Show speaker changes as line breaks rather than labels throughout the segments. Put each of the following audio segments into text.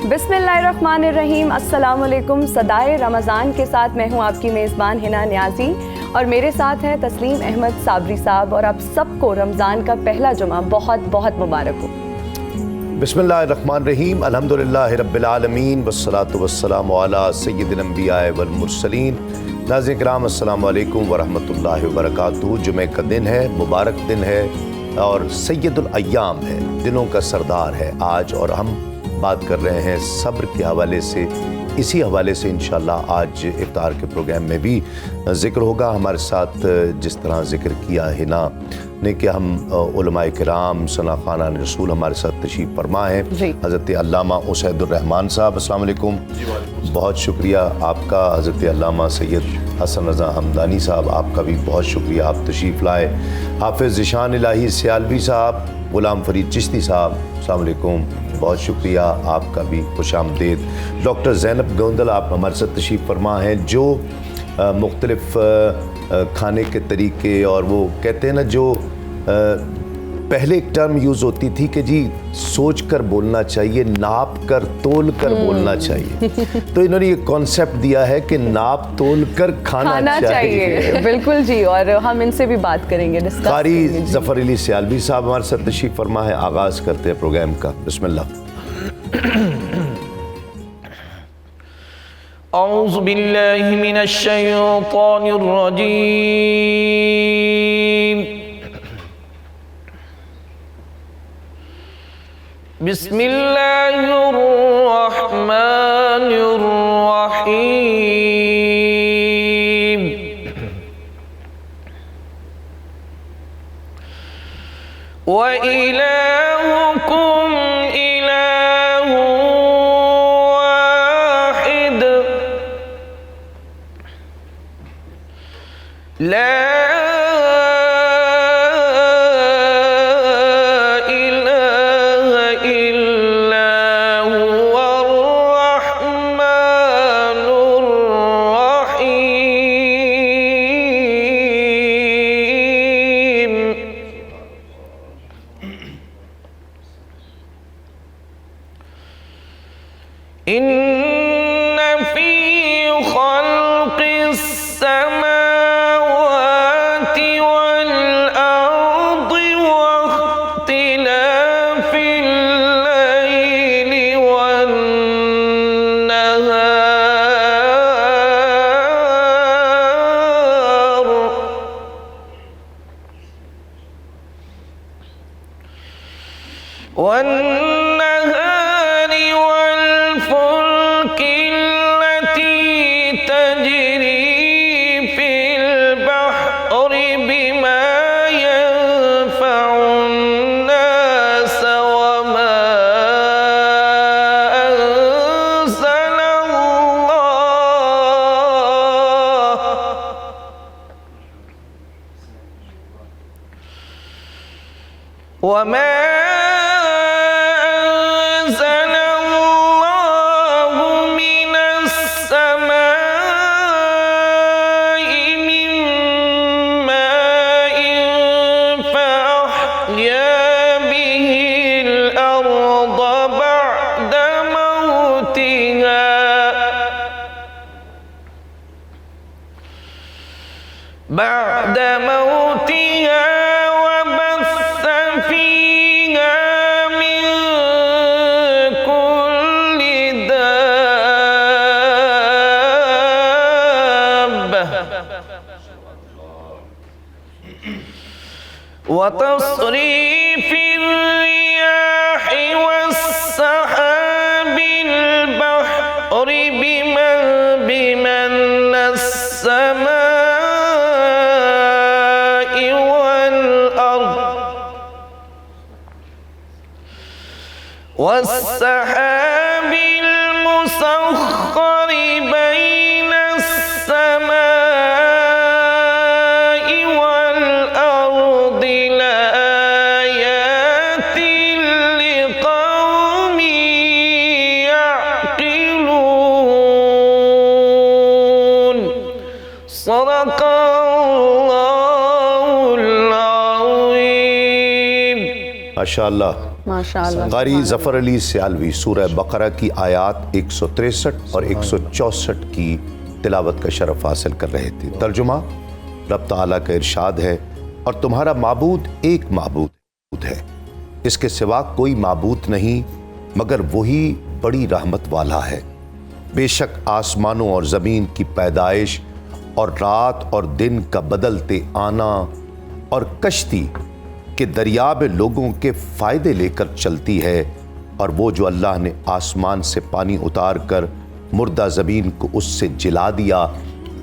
बिस्मिल्लाहिर्रहमानिर्रहीम। अस्सलामुअलैकुम। सदाए रमज़ान के साथ मैं हूँ आपकी मेज़बान हिना न्याज़ी और मेरे साथ है तस्लीम अहमद साबरी साहब। और आप सबको रमज़ान का पहला जुमा बहुत बहुत मुबारक हो।
बिस्मिल्लाहिर्रहमानिर्रहीम। अल्हम्दुलिल्लाहि रब्बिल आलमीन वस्सलातु वस्सलामु अला सय्यिदिल अंबिया वल मुरसलीन। नाज़रीन किराम, अस्सलामु अलैकुम वरहमतुल्लाहि वबरकातुहू। जुमे का दिन है, मुबारक दिन है और सय्यदुल अय्याम है, दिनों का सरदार है आज। और हम बात कर रहे हैं सब्र के हवाले से। इसी हवाले से इंशाअल्लाह आज इफ्तार के प्रोग्राम में भी ज़िक्र होगा। हमारे साथ जिस तरह ज़िक्र किया हिना ने कि हम उलमाए किराम सना खाना रसूल हमारे साथ तशरीफ़ फरमा है हज़रत अल्लामा उसैदुर्रहमान साहब। अस्सलाम वालेकुम। बहुत शुक्रिया आपका। हज़रत अल्लामा सैयद हसन रज़ा हमदानी साहब, आपका भी बहुत शुक्रिया, आप तशरीफ़ लाए। हाफ़िज़ ज़ीशान इलाही सियालवी साहब, ग़ुलाम फ़रीद चिश्ती साहब, अस्सलाम वालेकुम, बहुत शुक्रिया, आपका भी खुशामदीद। डॉक्टर ज़ैनब गोंदल, आप हमारे साथ तशरीफ़ फरमा हैं, जो मुख्तलिफ़ खाने के तरीके और वो कहते हैं ना, जो पहले एक टर्म यूज़ होती थी कि जी सोच कर बोलना चाहिए, नाप कर तोल कर बोलना चाहिए। तो इन्होंने ये कॉन्सेप्ट दिया है कि नाप तोल कर खाना चाहिए।
बिल्कुल जी, और हम इनसे भी बात करेंगे, डिस्कस
कारी ज़फ़र अली सियालवी साहब हमारे साथ तशरीफ़ फरमा है। आगाज़ करते हैं प्रोग्राम का। बिस्मिल्लाह।
औज़ु बिल्लाहि मिनश शैतानिर रजीम। बिस्मिल्लाहिर रहमानिर रहीम। व इलाहुकुम इलाहुन वाहिद ला वतस्रीफ़िर रियाहि वस्सहाबिल बहरि बिमन्नस समाइ वल अर्द वस्सहाबिल मुसख्खरि बैनस समाइ वल अर्द लआयातिन लिक़ौमिन यअक़िलून। सदक़ल्लाहुल अज़ीम।
माशाअल्लाह,
माशाअल्लाह।
कारी ज़फ़र अली सियालवी सूरह बकरा की आयात 163 और 164 की तिलावत का शरफ हासिल कर रहे थे। तर्जुमा, रब ताला का इरशाद है, और तुम्हारा माबूद एक माबूद है, इसके सिवा कोई माबूद नहीं मगर वही बड़ी रहमत वाला है। बेशक आसमानों और ज़मीन की पैदाइश और रात और दिन का बदलते आना और कश्ती के दरिया में लोगों के फ़ायदे लेकर चलती है, और वो जो अल्लाह ने आसमान से पानी उतार कर मुर्दा ज़मीन को उससे जिला दिया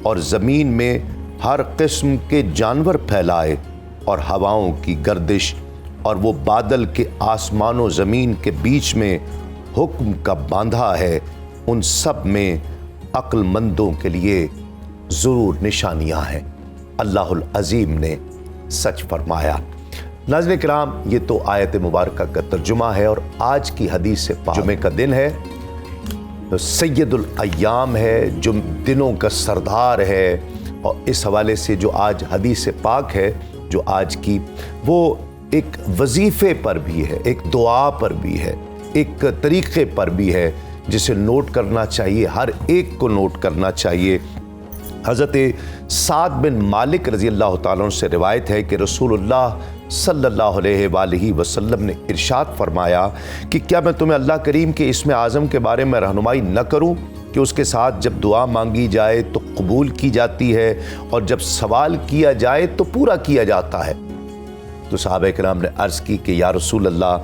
और ज़मीन में हर किस्म के जानवर फैलाए और हवाओं की गर्दिश और वो बादल के आसमानों ज़मीन के बीच में हुक्म का बांधा है, उन सब में अक्लमंदों के लिए ज़रूर निशानियां हैं। अल्लाहुल अज़ीम ने सच फरमाया। नाज़रीन किराम, ये तो आयत मुबारक का तर्जुमा है, और आज की हदीस से जुमे का दिन है, तो सैयदुल अय्याम है, जो दिनों का सरदार है, और इस हवाले से जो आज हदीस पाक है जो आज की, वो एक वजीफ़े पर भी है, एक दुआ पर भी है, एक तरीक़े पर भी है, जिसे नोट करना चाहिए, हर एक को नोट करना चाहिए। हज़रत साद बिन मालिक रज़ी अल्लाह ताला अन्हु से रिवायत है कि रसूलुल्लाह सल्लल्लाहु अलैहि वसल्लम ने इरशाद फरमाया कि क्या मैं तुम्हें अल्लाह करीम के इस्म आज़म के बारे में रहनुमाई न करूं कि उसके साथ जब दुआ मांगी जाए तो कबूल की जाती है, और जब सवाल किया जाए तो पूरा किया जाता है। तो सहाबा किराम ने अर्ज़ की कि या रसूल अल्लाह,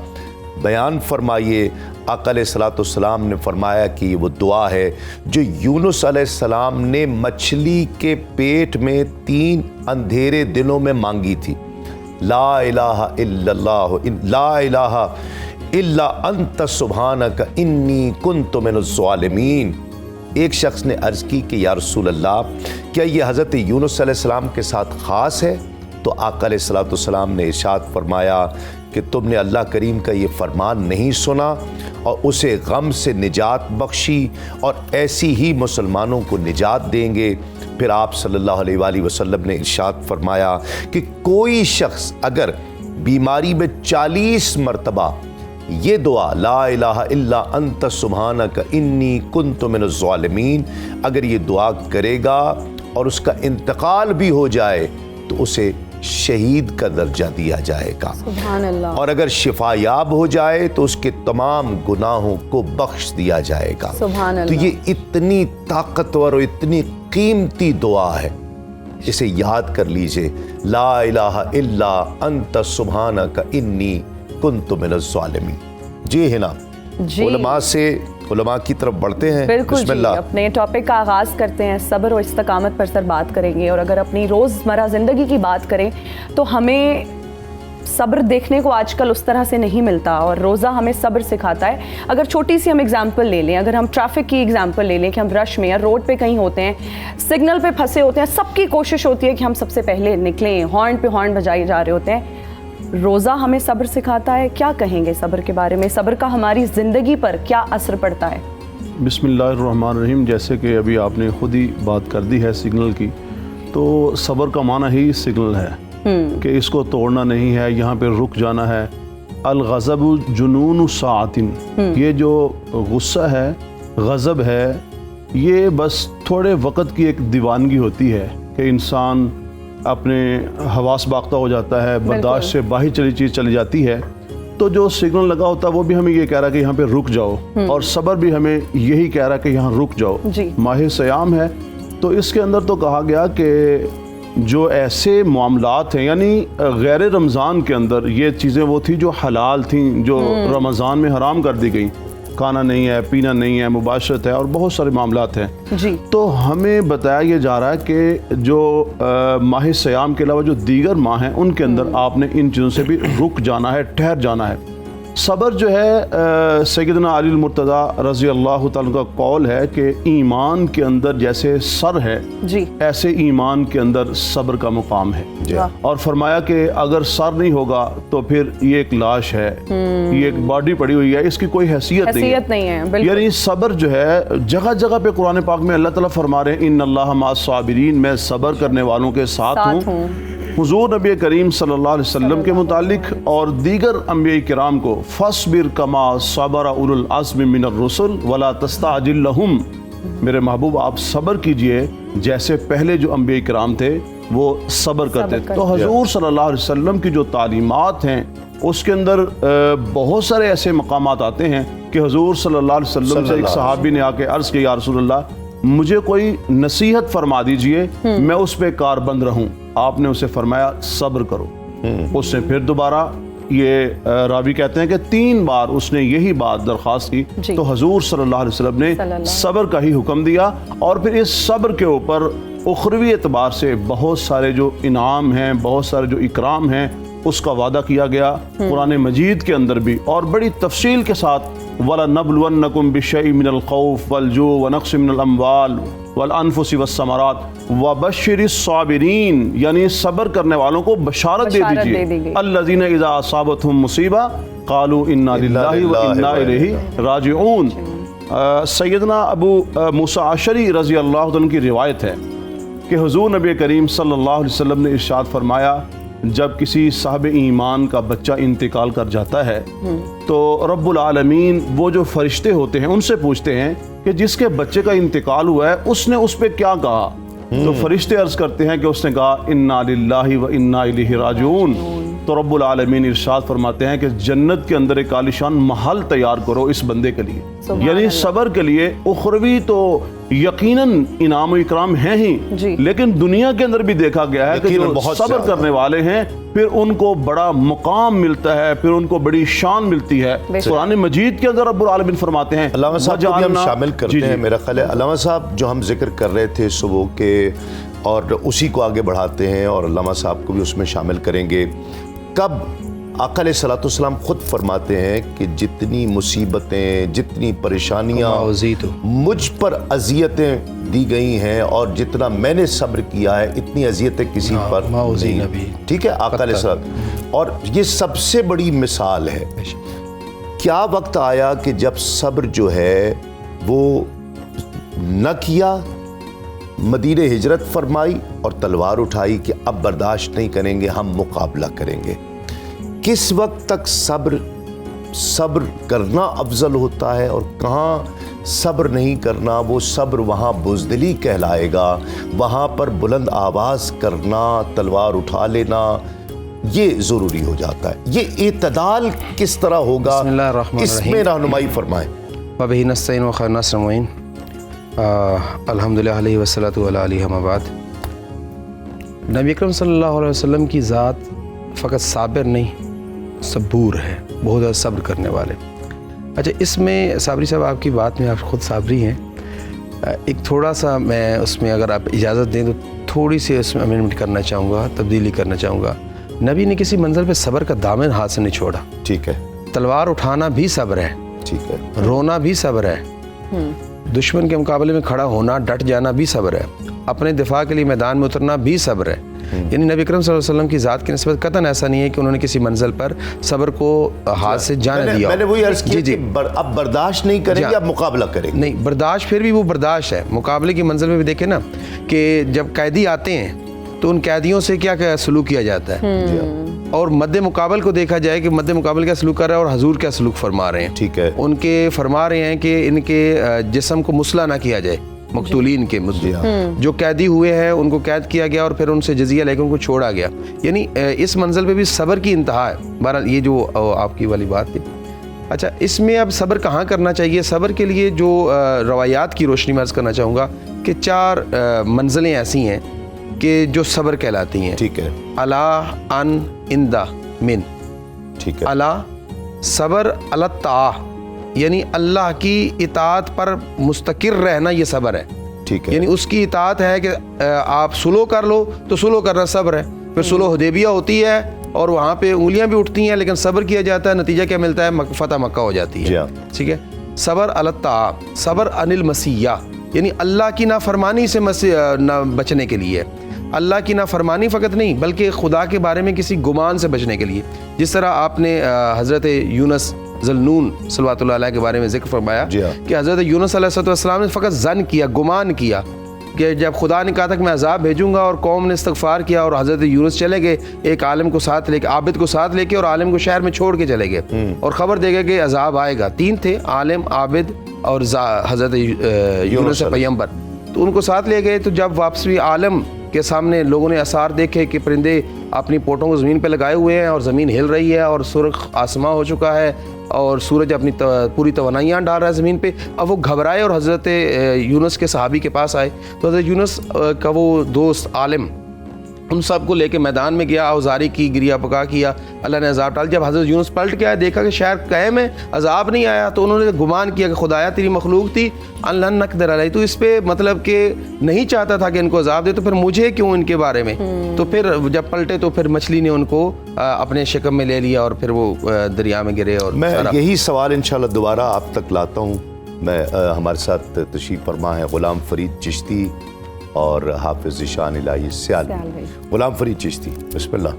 बयान फरमाइए। आका अलैहिस्सलाम ने फरमाया कि वो दुआ है जो यूनुस अलैहिस्सलाम ने मछली के पेट में 3 अंधेरे दिनों में मांगी थी। ला इलाहा इल्लल्लाह, ला इलाहा इल्ला अंत सुब्हानक इन्नी कुन्तु मिनज़ ज़ालिमीन। एक शख्स ने अर्ज़ की कि या रसूल अल्लाह, क्या ये हज़रत यूनुस अलैहिस्सलाम के साथ ख़ास है? तो आका अलैहिस्सलाम ने इरशाद फरमाया कि तुमने अल्लाह करीम का ये फरमान नहीं सुना और उसे गम से निजात बख्शी, और ऐसी ही मुसलमानों को निजात देंगे। फिर आप सल्लल्लाहु अलैहि वसल्लम ने इरशाद फरमाया कि कोई शख्स अगर बीमारी में 40 मरतबा ये दुआ ला इलाहा इल्ला अंत सुब्हानक इन्नी कुन्तु मिनज़ ज़ालिमीन अगर ये दुआ करेगा और उसका इंतकाल भी हो जाए तो उसे शहीद का दर्जा दिया जाएगा।
सुभान अल्लाह।
और अगर शिफायाब हो जाए तो उसके तमाम गुनाहों को बख्श दिया जाएगा।
सुभान
तो
अल्लाह।
ये इतनी ताकतवर और इतनी कीमती दुआ है, इसे याद कर लीजिए। ला इलाहा इल्ला अंत सुब्हानक इन्नी कुन्तु मिनज़ ज़ालिमीन। जी है ना, उलमा की तरफ बढ़ते हैं।
बिल्कुल जी, अपने टॉपिक का आगाज़ करते हैं। सब्र और इस्तकामत पर सर बात करेंगे, और अगर अपनी रोज़मर्रा ज़िंदगी की बात करें तो हमें सब्र देखने को आजकल उस तरह से नहीं मिलता, और रोज़ा हमें सब्र सिखाता है। अगर छोटी सी हम एग्जांपल ले लें, अगर हम ट्रैफिक की एग्जांपल ले लें कि हम रश में या रोड पे कहीं होते हैं, सिग्नल पे फंसे होते हैं, सबकी कोशिश होती है कि हम सबसे पहले निकलें, हॉर्न पे हॉर्न बजाए जा रहे होते हैं। रोज़ा हमें सब्र सिखाता है। क्या कहेंगे सब्र के बारे में? सब्र का हमारी ज़िंदगी पर क्या असर पड़ता है?
बिस्मिल्लाहिर्रहमानिर्रहीम। जैसे कि अभी आपने खुद ही बात कर दी है सिग्नल की, तो सब्र का माना ही सिग्नल है कि इसको तोड़ना नहीं है, यहाँ पे रुक जाना है। अल-ग़ज़बु जुनूनु साअतिन, ये जो गुस्सा है, गज़ब है, ये बस थोड़े वक़्त की एक दीवानगी होती है कि इंसान अपने हवास बाख्ता हो जाता है, बर्दाश्त से बाहर चली चीज़ चली जाती है। तो जो सिग्नल लगा होता है वो भी हमें ये कह रहा है कि यहाँ पे रुक जाओ, और सब्र भी हमें यही कह रहा है कि यहाँ रुक जाओ। माह सयाम है तो इसके अंदर तो कहा गया कि जो ऐसे मामलात हैं, यानी गैर रमज़ान के अंदर ये चीज़ें वो थी जो हलाल थी, जो रमज़ान में हराम कर दी गई। खाना नहीं है, पीना नहीं है, मुबाशरत है, और बहुत सारे मामलात हैं जी। तो हमें बताया ये जा रहा है कि जो माह सयाम के अलावा जो दीगर माह हैं उनके अंदर आपने इन चीज़ों से भी रुक जाना है, ठहर जाना है। सब्र जो है सैयदना अली मुर्तज़ा रज़ी अल्लाह ताला का कौल है कि ईमान के अंदर जैसे सर है जी, ऐसे ईमान के अंदर सब्र का मुकाम है। और फरमाया कि अगर सर नहीं होगा तो फिर ये एक लाश है, ये एक बॉडी पड़ी हुई है, इसकी कोई हैसियत नहीं है। यानी सब्र जो है जगह जगह पे कुरान पाक में अल्लाह ताला फरमा रहे हैं इन्नल्लाह मअस साबिरीन, मैं सब्र करने वालों के साथ हूँ। हुजूर नबी करीम सल्लल्लाहु अलैहि वसल्लम के मुतालिक और दीगर अंबिया किराम को फस्बिर कमा सबरा उलुल अज़्म मिनर रुसुल वला तस्ताजिल लहुम, मेरे महबूब आप सब्र कीजिए जैसे पहले जो अंबिया किराम थे वो सब्र करते थे। तो हुजूर सल्लल्लाहु अलैहि वसल्लम की जो तालीमात हैं उसके अंदर बहुत सारे ऐसे मकामात आते हैं कि हुजूर सल्लल्लाहु अलैहि वसल्लम से एक सहाबी ने आके अर्ज़ किया, या रसूलल्लाह मुझे कोई नसीहत फरमा दीजिए, मैं उस पर कारबंद रहूं। आपने उसे फरमाया सब्र करो। उसने फिर दोबारा ये रावी कहते हैं कि 3 बार उसने यही बात दरख्वास्त की, तो हुजूर सल्लल्लाहु अलैहि वसल्लम ने सब्र का ही हुक्म दिया। और फिर इस सब्र के ऊपर उखरवी एतबार से बहुत सारे जो इनाम हैं, बहुत सारे जो इकराम हैं, उसका वादा किया गया कुरान मजीद के अंदर भी, और बड़ी तफसील के साथ वला नबलुवन्नकुम बिशैइन मिनल खौफ वल जू व नक्सिम मिनल अम्वाल वल अनफुसि वस्समरात व बश्शिरिस साबिरीन, यानी सब्र करने वालों को बशारत दे दीजिए। अल्लज़ीना इज़ा असाबतहुम मुसीबा क़ालू इन्ना लिल्लाहि व इन्ना इलैहि राजिऊन। सैयदना अबू मूसा अशरी रज़ी अल्लाह अन्हु की रिवायत है कि हुजूर नबी करीम सल्लल्लाहु अलैहि वसल्लम ने इरशाद फरमाया, जब किसी साहब ईमान का बच्चा इंतकाल कर जाता है तो रब्बुल आलमीन वो जो फरिश्ते होते हैं उनसे पूछते हैं कि जिसके बच्चे का इंतकाल हुआ है उसने उस पर क्या कहा। तो फरिश्ते अर्ज करते हैं कि उसने कहा इन्ना लिल्लाहि व इन्ना इलैहि राजिऊन। तो रब्बुल आलमीन इरशाद फरमाते हैं कि जन्नत के अंदर एक आलिशान महल तैयार करो इस बंदे के लिए। यानी सब्र के लिए उखरवी तो यकीनन इनाम व इकराम हैं ही, लेकिन दुनिया के अंदर भी देखा गया है कि जो सब्र करने वाले हैं फिर उनको बड़ा मुकाम मिलता है, फिर उनको बड़ी शान मिलती है। कुरान मजीद के अंदर रब्बुल आलमीन फरमाते हैं,
अल्लामा साहब को भी हम शामिल करते हैं। मेरा ख्याल है अल्लामा साहब जो हम जिक्र कर रहे थे सुबह के, और उसी को आगे बढ़ाते हैं और अल्लामा साहब को भी उसमें शामिल करेंगे। कब आका अलैहिस्सलाम खुद फरमाते हैं कि जितनी मुसीबतें, जितनी परेशानियाँ मुझ पर अजियतें दी गई हैं और जितना मैंने सब्र किया है इतनी अजियतें किसी पर नहीं। ठीक है, आका अलैहिस्सलाम। और ये सबसे बड़ी मिसाल है। क्या वक्त आया कि जब सब्र जो है वो न किया, मदीने हिजरत फरमाई और तलवार उठाई कि अब बर्दाश्त नहीं करेंगे, हम मुकाबला करेंगे। किस वक्त तक सब्र करना अफजल होता है और कहाँ सब्र नहीं करना, वो सब्र वहाँ बुज़दिली कहलाएगा। वहाँ पर बुलंद आवाज़ करना, तलवार उठा लेना, ये ज़रूरी हो जाता है। ये इत्तदाल किस तरह होगा, इसमें रहनुमाई फरमाएं।
वबिही नस्तईन व खैरुन नासिर मुईन। अल्हम्दुलिल्लाह अलैहि वस्सलातु अला अली अम्मा बाद। नबी अकरम सल्लल्लाहु अलैहि वसल्लम की ज़ात फ़कत साबिर नहीं, सबूर है, बहुत ज़्यादा सब्र करने वाले। अच्छा, इसमें साबरी साहब आपकी बात में आप ख़ुद साबरी हैं। एक थोड़ा सा मैं उसमें अगर आप इजाज़त दें तो थोड़ी सी उसमें अमेंडमेंट करना चाहूँगा, तब्दीली करना चाहूँगा। नबी ने किसी मंजिल पे सब्र का दामन हाथ से नहीं छोड़ा।
ठीक है।
तलवार उठाना भी सब्र है। ठीक है। रोना भी सब्र है। दुश्मन के मुकाबले में खड़ा होना, डट जाना भी सब्र है। अपने दिफा के लिए मैदान में उतरना भी सब्र है। यानी नबी अकरम सल्लल्लाहु अलैहि वसल्लम की ज़ात की निस्बत कतन ऐसा नहीं है कि उन्होंने किसी मंजिल पर सब्र को हाथ से जाने दिया।
मैंने वही अर्ज़ किया कि अब बर्दाश्त नहीं करेंगे, अब मुकाबला करेंगे।
नहीं, बर्दाश्त फिर भी वो बर्दाश्त है। मुकाबले की मंजिल में भी देखें ना कि जब कैदी आते हैं तो उन कैदियों से क्या क्या सलूक किया जाता है, और मद्दे मुकाबल को देखा जाए कि मद्दे मुकाबल क्या सलूक कर रहा है और हजूर क्या सलूक फरमा रहे हैं।
ठीक है।
उनके फरमा रहे हैं कि इनके जिस्म को मुसला ना किया जाए, मकतूलीन के मुद्दे जो कैदी हुए हैं उनको कैद किया गया और फिर उनसे जजिया लेकर उनको छोड़ा गया। यानी इस मंजिल पे भी सब्र की इंतहा है। बहरहाल ये जो आपकी वाली बात थी। अच्छा, इसमें अब सब्र कहाँ करना चाहिए? सब्र के लिए जो रवायात की रोशनी में अर्ज़ करना चाहूँगा कि 4 मंजिलें ऐसी हैं कि जो सब्र कहलाती हैं।
ठीक है।
अला, अन, इंदा, मिन।
ठीक है।
अला सब्र, अला ता यानी अल्लाह की इताअत पर मुस्तकिर रहना, ये सब्र है।
ठीक है।
यानी उसकी इताअत है कि आप सुलह कर लो तो सुलह करना सब्र है। फिर सुलह हुदैबिया होती है और वहाँ पे उंगलियाँ भी उठती हैं, लेकिन सब्र किया जाता है। नतीजा क्या मिलता है? फतह मक्का हो जाती है। ठीक है। सब्र अला ता, सब्र अनिल मसीया यानी अल्लाह की नाफरमानी से बचने के लिए। अल्लाह की नाफरमानी फ़कत नहीं बल्कि खुदा के बारे में किसी गुमान से बचने के लिए। जिस तरह आपने हज़रत यूनुस ज़ल्नून सल्लल्लाहु अलैहि के बारे में जिक्र फरमाया कि हज़रत यूनुस अलैहिस्सलाम ने फ़कत ज़न किया, गुमान किया, कि जब खुदा ने कहा था कि मैं अजाब भेजूंगा और कौम ने इस्तगफार किया और हज़रत यूनुस चले गए, एक आलिम को साथ लेके, आबिद को साथ लेके, और आलिम को शहर में छोड़ के चले गए और ख़बर दे गए कि अजाब आएगा। 3 थे, आलिम, आबिद और हज़रत यूनुस पैगंबर, तो उनको साथ ले गए। तो जब वापस भी आलम के सामने लोगों ने आसार देखे कि परिंदे अपनी पोटों को ज़मीन पे लगाए हुए हैं और ज़मीन हिल रही है और सुर्ख आसमां हो चुका है और सूरज अपनी पूरी तवानाइयाँ डाल रहा है ज़मीन पे, अब वो घबराए और हज़रत यूनुस के सहाबी के पास आए। तो हज़रत यूनुस का वो दोस्त आलिम उन सब को लेके मैदान में गया, औजारी की, गिरिया पका किया, अल्लाह ने अजाब डाल। जब हज़रत यूनुस पलट के आए, देखा कि शहर कायम है, अजाब नहीं आया, तो उन्होंने गुमान किया कि खुदाया तेरी मखलूक थी अल्लाह नक़दर अलैह, तो इस पे मतलब कि नहीं चाहता था कि इनको अजाब दे, तो फिर मुझे क्यों इनके बारे में। तो फिर जब पलटे तो फिर मछली ने उनको अपने शिकम में ले लिया और फिर वो दरिया में गिरे। और
मैं यही सवाल इंशाल्लाह दोबारा आप तक लाता हूँ। मैं हमारे साथ तशरीफ़ फरमा है ग़ुलाम फरीद चिश्ती और हाफिज़ ज़ीशान इलाही सियालवी। ग़ुलाम फरीद चिश्ती, बिस्मिल्लाह।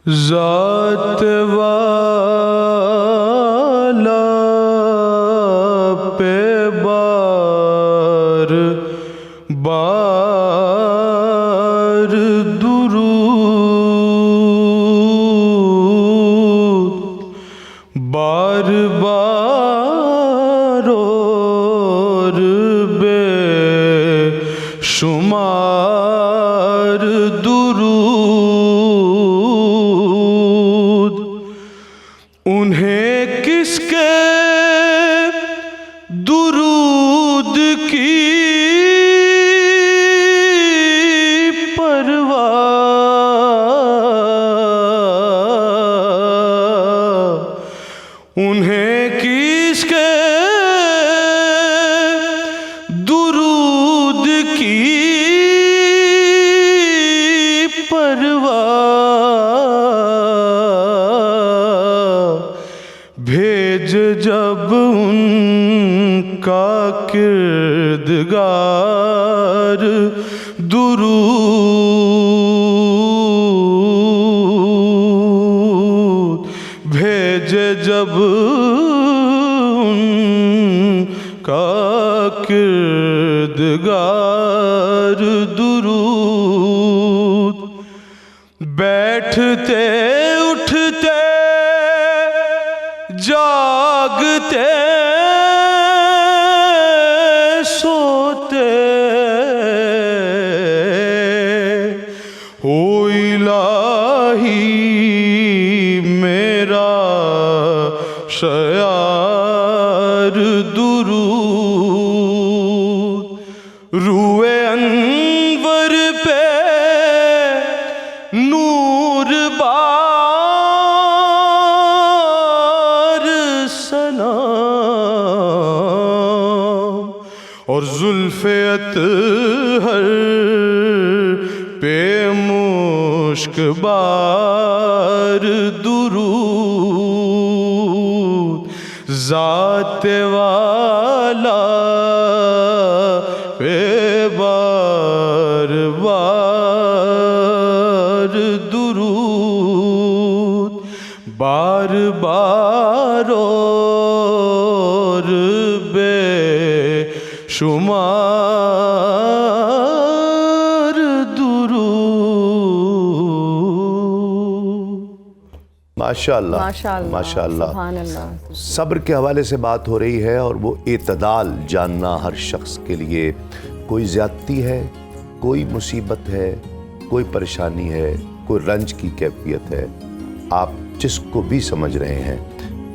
ज़ात वाला पे बार बार दुरूद, बार बार और बेशुमार दुरूद, उन्हें किसके दुरूद की परवाह, उन्हें किसके दुरूद की परवाह, भेज जब उनका किरदगार दुरूद, भेज जब उनका किरदगार दुरूद, बैठते उठते जागते सोते, ओ इलाही मेरा शयार दुरूद, रूए अनवर पे नूर बार सलाम, और जुल्फ़े अतहर पे मुश्क बार दुरूद, ज़ात वाला पे बार बार दुरूद, बार बार और बेशुमार दुरूद।
माशाअल्लाह
माशाअल्लाह,
माशाअल्लाह।
सुभान अल्लाह।
सब्र के हवाले से बात हो रही है और वो एतदाल जानना हर शख्स के लिए, कोई ज़्यादती है, कोई मुसीबत है, कोई परेशानी है, कोई रंज की कैफियत है, आप जिसको भी समझ रहे हैं,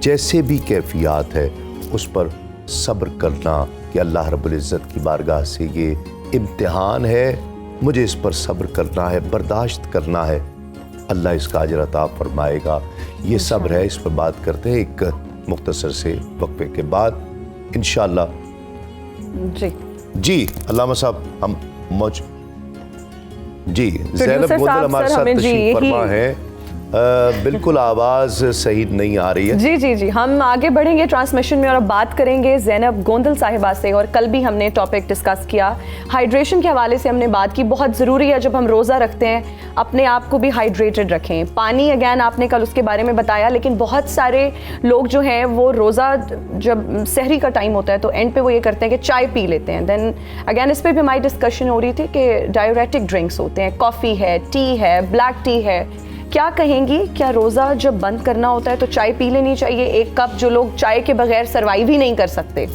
जैसे भी कैफियत है, उस पर सब्र करना कि अल्लाह रब्बुल इज़्ज़त की बारगाह से ये इम्तिहान है, मुझे इस पर सब्र करना है, बर्दाश्त करना है, अल्लाह इसका अजर अता फरमाएगा। ये सब्र है, इस पर बात करते हैं एक मुख्तसर से वक्फे के बाद इंशाअल्लाह। जी अल्लामा साहब हम मौज जी ज़ैनब गोंदल हमारे साथ तशरीफ़ फरमा है। बिल्कुल आवाज़ सही नहीं आ रही है।
जी जी जी, हम आगे बढ़ेंगे ट्रांसमिशन में और अब बात करेंगे ज़ैनब गोंदल साहिबा से। और कल भी हमने टॉपिक डिस्कस किया, हाइड्रेशन के हवाले से हमने बात की। बहुत ज़रूरी है जब हम रोज़ा रखते हैं अपने आप को भी हाइड्रेटेड रखें। पानी अगैन आपने कल उसके बारे में बताया, लेकिन बहुत सारे लोग जो हैं वो रोज़ा जब सहरी का टाइम होता है तो एंड पे वो ये करते हैं कि चाय पी लेते हैं। देन अगैन इस पर भी हमारी डिस्कशन हो रही थी कि डायूरेटिक ड्रिंक्स होते हैं, कॉफ़ी है, टी है, ब्लैक टी है। क्या कहेंगी, क्या रोज़ा जब बंद करना होता है तो चाय पी लेनी चाहिए एक कप, जो लोग चाय के बगैर सर्वाइव ही नहीं कर सकते?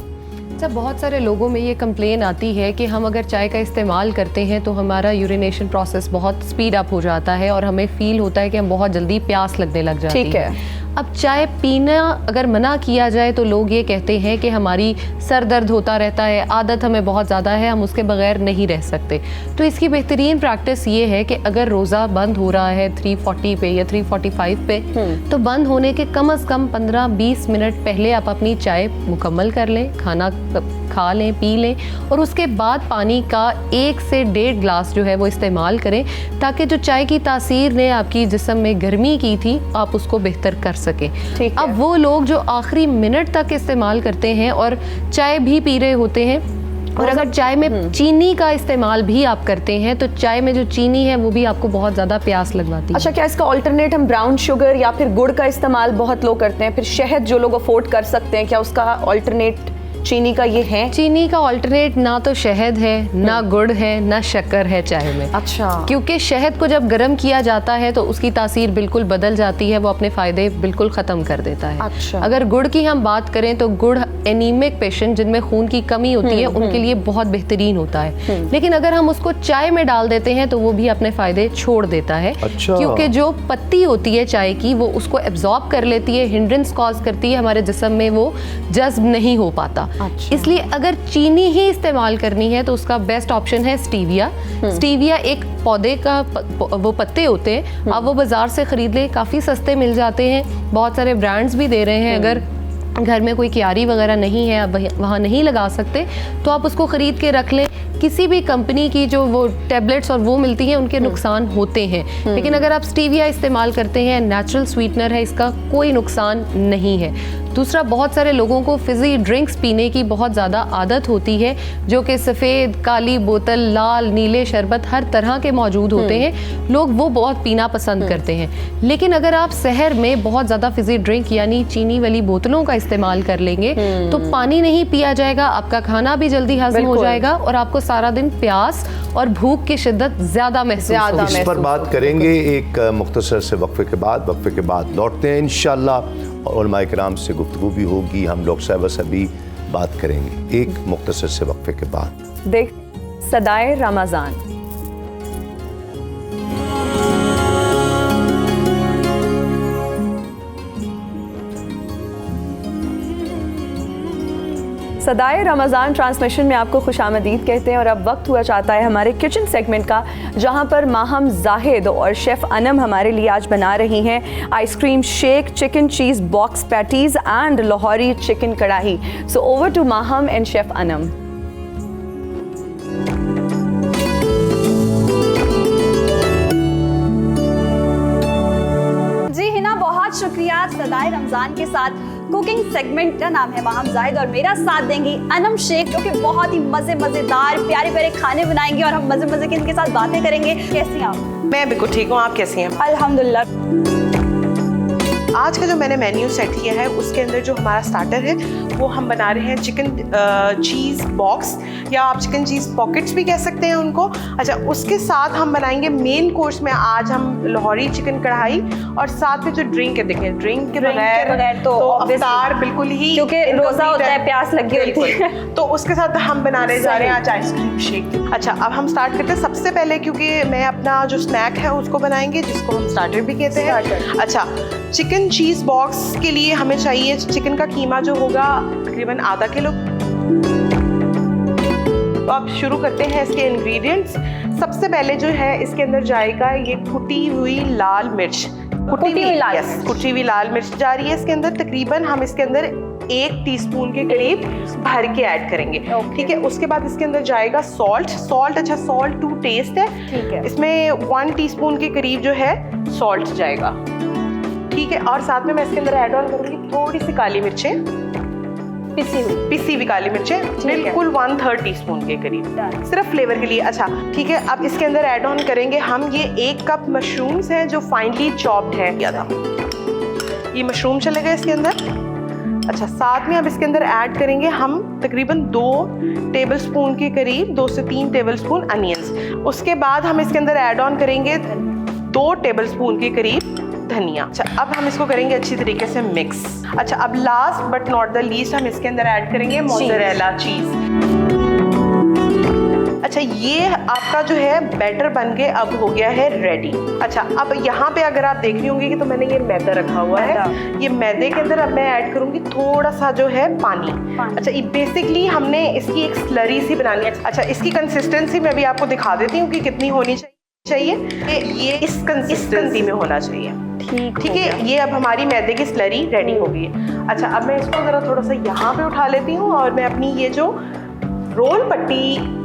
सब बहुत सारे लोगों में ये कंप्लेन आती है कि हम अगर चाय का इस्तेमाल करते हैं तो हमारा यूरिनेशन प्रोसेस बहुत स्पीड अप हो जाता है और हमें फील होता है कि हम बहुत जल्दी प्यास लगने लग जाती है।
ठीक है।
अब चाय पीना अगर मना किया जाए तो लोग ये कहते हैं कि हमारी सर दर्द होता रहता है, आदत हमें बहुत ज़्यादा है, हम उसके बगैर नहीं रह सकते। तो इसकी बेहतरीन प्रैक्टिस ये है कि अगर रोज़ा बंद हो रहा है 340 पे या 345 पे, तो बंद होने के कम से कम 15-20 मिनट पहले आप अपनी चाय मुकम्मल कर लें, खाना खा लें, पी लें, और उसके बाद पानी का 1 से 1.5 गिलास जो है वो इस्तेमाल करें, ताकि जो चाय की तासीर ने आपकी जिस्म में गर्मी की थी आप उसको बेहतर कर सकें। अब वो लोग जो आखिरी मिनट तक इस्तेमाल करते हैं और चाय भी पी रहे होते हैं, और अगर चाय में चीनी का इस्तेमाल भी आप करते हैं तो चाय में जो चीनी है वो भी आपको बहुत ज़्यादा प्यास लगवाती है।
अच्छा, क्या इसका ऑल्टरनेट हम ब्राउन शुगर या फिर गुड़ का इस्तेमाल बहुत लोग करते हैं, फिर शहद जो लोग अफोर्ड कर सकते हैं, क्या उसका ऑल्टरनेट चीनी का ये है?
चीनी का ऑल्टरनेट ना तो शहद है, ना गुड़ है, ना शक्कर है चाय में।
अच्छा।
क्योंकि शहद को जब गर्म किया जाता है तो उसकी तासीर बिल्कुल बदल जाती है, वो अपने फ़ायदे बिल्कुल ख़त्म कर देता है।
अच्छा।
अगर गुड़ की हम बात करें तो गुड़ एनीमिक पेशेंट जिनमें खून की कमी होती है उनके लिए बहुत बेहतरीन होता है, लेकिन अगर हम उसको चाय में डाल देते हैं तो वो भी अपने फ़ायदे छोड़ देता है।
अच्छा।
क्योंकि जो पत्ती होती है चाय की वो उसको एब्जॉर्ब कर लेती है, हिंड्रेंस कॉज करती है, हमारे जिस्म में वो जज्ब नहीं हो पाता।
अच्छा।
इसलिए अगर चीनी ही इस्तेमाल करनी है तो उसका बेस्ट ऑप्शन है स्टीविया। स्टीविया एक पौधे का वो पत्ते होते हैं, आप वो बाजार से खरीद ले, काफ़ी सस्ते मिल जाते हैं, बहुत सारे ब्रांड्स भी दे रहे हैं। अगर घर में कोई क्यारी वगैरह नहीं है, आप वहाँ नहीं लगा सकते, तो आप उसको ख़रीद के रख लें। किसी भी कंपनी की जो वो टैबलेट्स और वो मिलती हैं उनके नुकसान होते हैं, लेकिन अगर आप स्टीविया इस्तेमाल करते हैं, नेचुरल स्वीटनर है, इसका कोई नुकसान नहीं है। दूसरा, बहुत सारे लोगों को फिज़ी ड्रिंक्स पीने की बहुत ज़्यादा आदत होती है, जो कि सफ़ेद, काली बोतल, लाल, नीले शरबत हर तरह के मौजूद होते हैं, लोग वो बहुत पीना पसंद करते हैं। लेकिन अगर आप शहर में बहुत ज़्यादा फिज़ी ड्रिंक यानी चीनी वाली बोतलों का इस्तेमाल कर लेंगे तो पानी नहीं पिया जाएगा, आपका खाना भी जल्दी हजम हो जाएगा और आपको सारा दिन प्यास और भूख की शिद्दत ज़्यादा महसूस होगी।
इस पर बात करेंगे एक मुख्तसर से वक्फे के बाद लौटते हैं इंशाअल्लाह, और उलमाए किराम से गुफ्तगू भी होगी, हम लोग साहिबा से भी बात करेंगे एक मुख्तसर से वक्फे के बाद।
देख सदाए रमज़ान। सदाए रमज़ान ट्रांसमिशन में आपको खुशामदीद कहते हैं और अब वक्त हुआ चाहता है हमारे किचन सेगमेंट का, जहां पर माहम जाहिद और शेफ़ अनम हमारे लिए आज बना रही हैं ice cream shake, chicken cheese box patties and Lahori chicken kadhai. So over to Maham and chef Anam.
जी हिना, बहुत शुक्रिया। सदाए रमज़ान के साथ कुकिंग सेगमेंट का नाम है माहम जाहिद और मेरा साथ देंगी अनम शेख, जो कि बहुत ही मज़ेदार प्यारे प्यारे खाने बनाएंगे और हम मज़े के इनके साथ बातें करेंगे। कैसी हैं आप?
मैं बिल्कुल ठीक हूँ, आप कैसी हैं?
अल्हम्दुलिल्लाह।
आज का जो मैंने मेन्यू सेट किया है उसके अंदर जो हमारा स्टार्टर है वो हम बना रहे हैं चिकन चीज़ बॉक्स, या आप चिकन चीज़ पॉकेट्स भी कह सकते हैं उनको। अच्छा, उसके साथ हम बनाएंगे मेन कोर्स में आज हम लाहौरी चिकन कढ़ाई, और साथ में जो ड्रिंक है, देखें ड्रिंक के बगैर तो अफ्तार बिल्कुल ही,
क्योंकि रोज़ा होता है, प्यास लगी होती है,
तो उसके साथ हम बनाने जा रहे हैं आज आइसक्रीम शेक। अच्छा, अब हम स्टार्ट करते हैं सबसे पहले, क्योंकि मैं अपना जो स्नैक है उसको बनाएंगे जिसको हम स्टार्टर भी कहते हैं। अच्छा, चिकन चीज़ बॉक्स के लिए हमें चाहिए चिकन का कीमा जो होगा तकरीबन आधा किलो। तो अब शुरू करते हैं इसके इंग्रेडिएंट्स। सबसे पहले जो है इसके अंदर जाएगा ये कुटी हुई लाल मिर्च, कुटी हुई लाल मिर्च जा रही है इसके अंदर। तकरीबन हम इसके अंदर 1 टीस्पून के करीब भर के ऐड करेंगे, ठीक है। उसके बाद इसके अंदर जाएगा सॉल्ट। अच्छा, सॉल्ट टू टेस्ट है, इसमें 1 टीस्पून के करीब जो है सॉल्ट जाएगा। ठीक है, और साथ में मैं इसके अंदर ऐड ऑन करूँगी थोड़ी सी काली मिर्चें, पिसी हुई काली मिर्चें, बिल्कुल 1/3 टीस्पून के करीब, सिर्फ फ्लेवर के लिए। अच्छा ठीक है, अब इसके अंदर ऐड ऑन करेंगे हम ये 1 कप मशरूम्स हैं जो फाइनली चॉप्ड है किया था, ये मशरूम चले गए इसके अंदर। अच्छा, साथ में अब इसके अंदर ऐड करेंगे हम तकरीबन 2 टेबलस्पून के करीब, 2 से 3 टेबलस्पून अनियंस। उसके बाद हम इसके अंदर ऐड ऑन करेंगे 2 टेबलस्पून के करीब धनिया। अच्छा, अब हम इसको करेंगे अच्छी तरीके से मिक्स। अच्छा, अब last but not the least हम इसके अंदर ऐड करेंगे मोज़रेला चीज। अच्छा, ये आपका जो है बैटर बन के अब हो गया है रेडी। अच्छा, अब यहाँ पे अगर आप देख रही होंगी कि तो मैंने ये मैदा रखा हुआ है, ये मैदे के अंदर अब मैं ऐड करूँगी थोड़ा सा जो है पानी। अच्छा, ये बेसिकली हमने इसकी एक स्लरी सी बनानी है। अच्छा, इसकी कंसिस्टेंसी मैं भी आपको दिखा देती हूँ कि कितनी होनी चाहिए। ये इस कंसिस्टेंसी में होना चाहिए। ठीक है, ये अब हमारी मैदे की स्लरी रेडी हो गई है। अच्छा, अब मैं इसको ज़रा थोड़ा सा यहाँ पे उठा लेती हूँ और मैं अपनी ये जो रोल पट्टी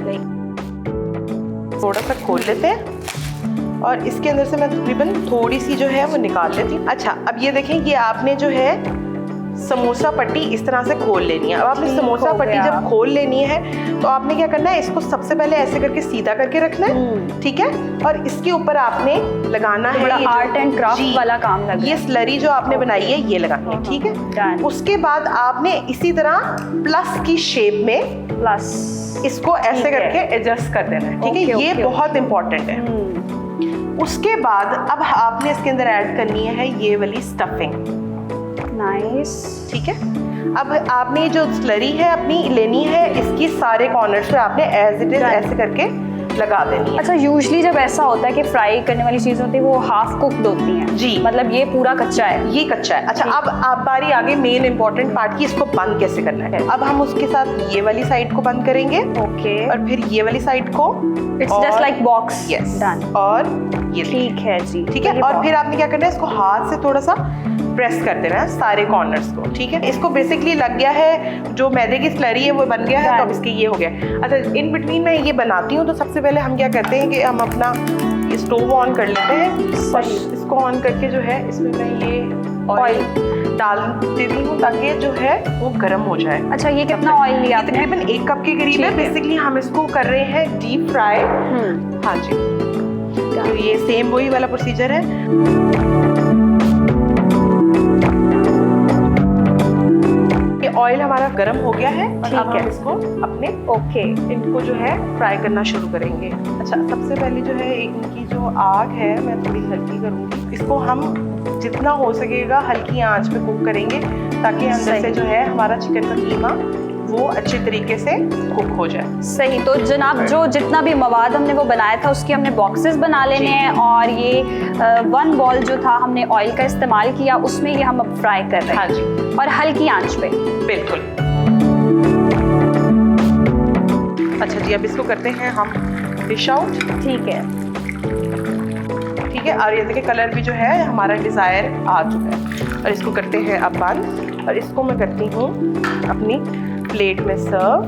थोड़ा सा खोल लेते हैं और इसके अंदर से मैं तकरीबन थोड़ी सी जो है वो निकाल लेती हूँ। अच्छा, अब ये देखें, ये आपने जो है समोसा पट्टी इस तरह से खोल लेनी है। अब आपने समोसा पट्टी जब खोल लेनी है तो आपने क्या करना है, इसको सबसे पहले ऐसे करके सीधा करके रखना है, ठीक है, और इसके ऊपर आपने लगाना है
बड़ा आर्ट एंड क्राफ्ट वाला काम लग रहा है।
ये स्लरी जो आपने बनाई है ये लगानी है, ठीक है। उसके बाद आपने इसी तरह प्लस की शेप में प्लस इसको ऐसे करके एडजस्ट कर देना है, ठीक है। ये बहुत इंपॉर्टेंट है। उसके बाद अब आपने इसके अंदर ऐड करनी है ये वाली स्टफिंग।
नाइस,
ठीक है। अब आपने जो स्लरी है अपनी लेनी है, इसकी सारे कॉर्नर्स पे आपने एज इट इज ऐसे करके लगा देनी है।
अच्छा, यूजुअली जब ऐसा होता है कि फ्राई करने वाली चीज़ होती है वो हाफ कुक्ड होती हैं
जी,
मतलब ये पूरा कच्चा है,
ये कच्चा है। अच्छा, अब आप बारी आगे मेन इंपॉर्टेंट पार्ट की, इसको बंद कैसे करना है। अब हम उसके साथ ये वाली साइड को बंद करेंगे,
ओके,
और फिर ये वाली साइड को,
it's just like box,
yes,
done,
और ये
ठीक है जी,
ठीक है। और फिर आपने क्या करना है, इसको हाथ से थोड़ा सा प्रेस कर देना है सारे कॉर्नर्स को, ठीक है। इसको बेसिकली लग गया है, जो मैदे की स्लरी है वो बन गया है, तो अब इसके ये हो गया। अच्छा, इन बिटवीन मैं ये बनाती हूँ तो सबसे पहले हम क्या करते हैं कि हम अपना ये स्टोव ऑन कर लेते हैं और इसको ऑन करके जो है इसमें मैं ये ऑयल डाल देती हूँ ताकि जो है वो गर्म हो जाए।
अच्छा, ये कितना ऑयल लिया आपने?
तकरीबन 1 कप के करीब है। बेसिकली हम इसको कर रहे हैं डीप फ्राई। हाँ जी, तो ये सेम वही वाला प्रोसीजर है। ऑयल हमारा गर्म हो गया है और अब हम इसको अपने इनको जो है फ्राई करना शुरू करेंगे। अच्छा, सबसे पहले जो है इनकी जो आग है मैं थोड़ी हल्की करूँगी। इसको हम जितना हो सकेगा हल्की आंच पे कुक करेंगे ताकि अंदर से जो है हमारा चिकन का कीमा वो अच्छे तरीके से कुक हो जाए।
सही, तो जनाब जो जितना भी मवाद हमने वो बनाया था उसके हमने बॉक्सेस बना लेने हैं और ये 1 बॉल जो था हमने ऑयल का इस्तेमाल किया, उसमें ये हम अब फ्राई कर रहे हैं।
हाँ जी,
और हल्की आंच पे,
बिल्कुल। अच्छा जी, अब इसको करते हैं हम डिश आउट,
ठीक है,
ठीक है। और ये देखिए कलर भी जो है हमारा डिज़ायर आ चुका है और इसको करते हैं अब बंद और इसको मैं करती हूँ अपनी प्लेट में सर्व।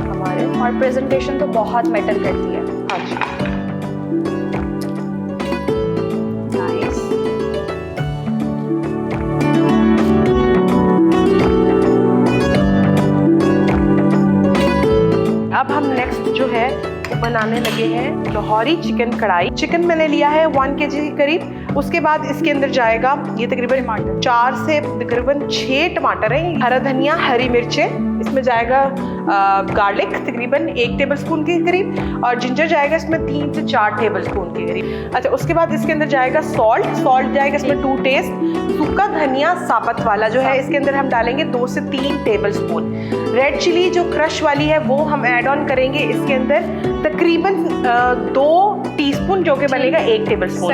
हमारे
और प्रेजेंटेशन तो बहुत मैटर करती है।
हाँ जी,
नाइस।
अब हम नेक्स्ट जो है वो बनाने लगे हैं लाहौरी चिकन कढ़ाई। चिकन मैंने लिया है 1 kg करीब। उसके बाद इसके अंदर जाएगा ये तकरीबन 4 से तकरीबन 6 टमाटर हैं, हरा धनिया, हरी मिर्चें, इसमें जाएगा गार्लिक तकरीबन 1 टेबलस्पून के करीब और जिंजर जाएगा इसमें 3 से 4 टेबलस्पून के करीब। अच्छा, उसके बाद इसके अंदर जाएगा सॉल्ट जाएगा इसमें 2 टेस्ट। सूखा धनिया साबत वाला जो है इसके अंदर हम डालेंगे 2 से 3 टेबलस्पून। रेड चिली जो क्रश वाली है वो हम ऐड ऑन करेंगे इसके अंदर तकरीबन 2 टीस्पून जो कि बनेगा 1 टेबलस्पून।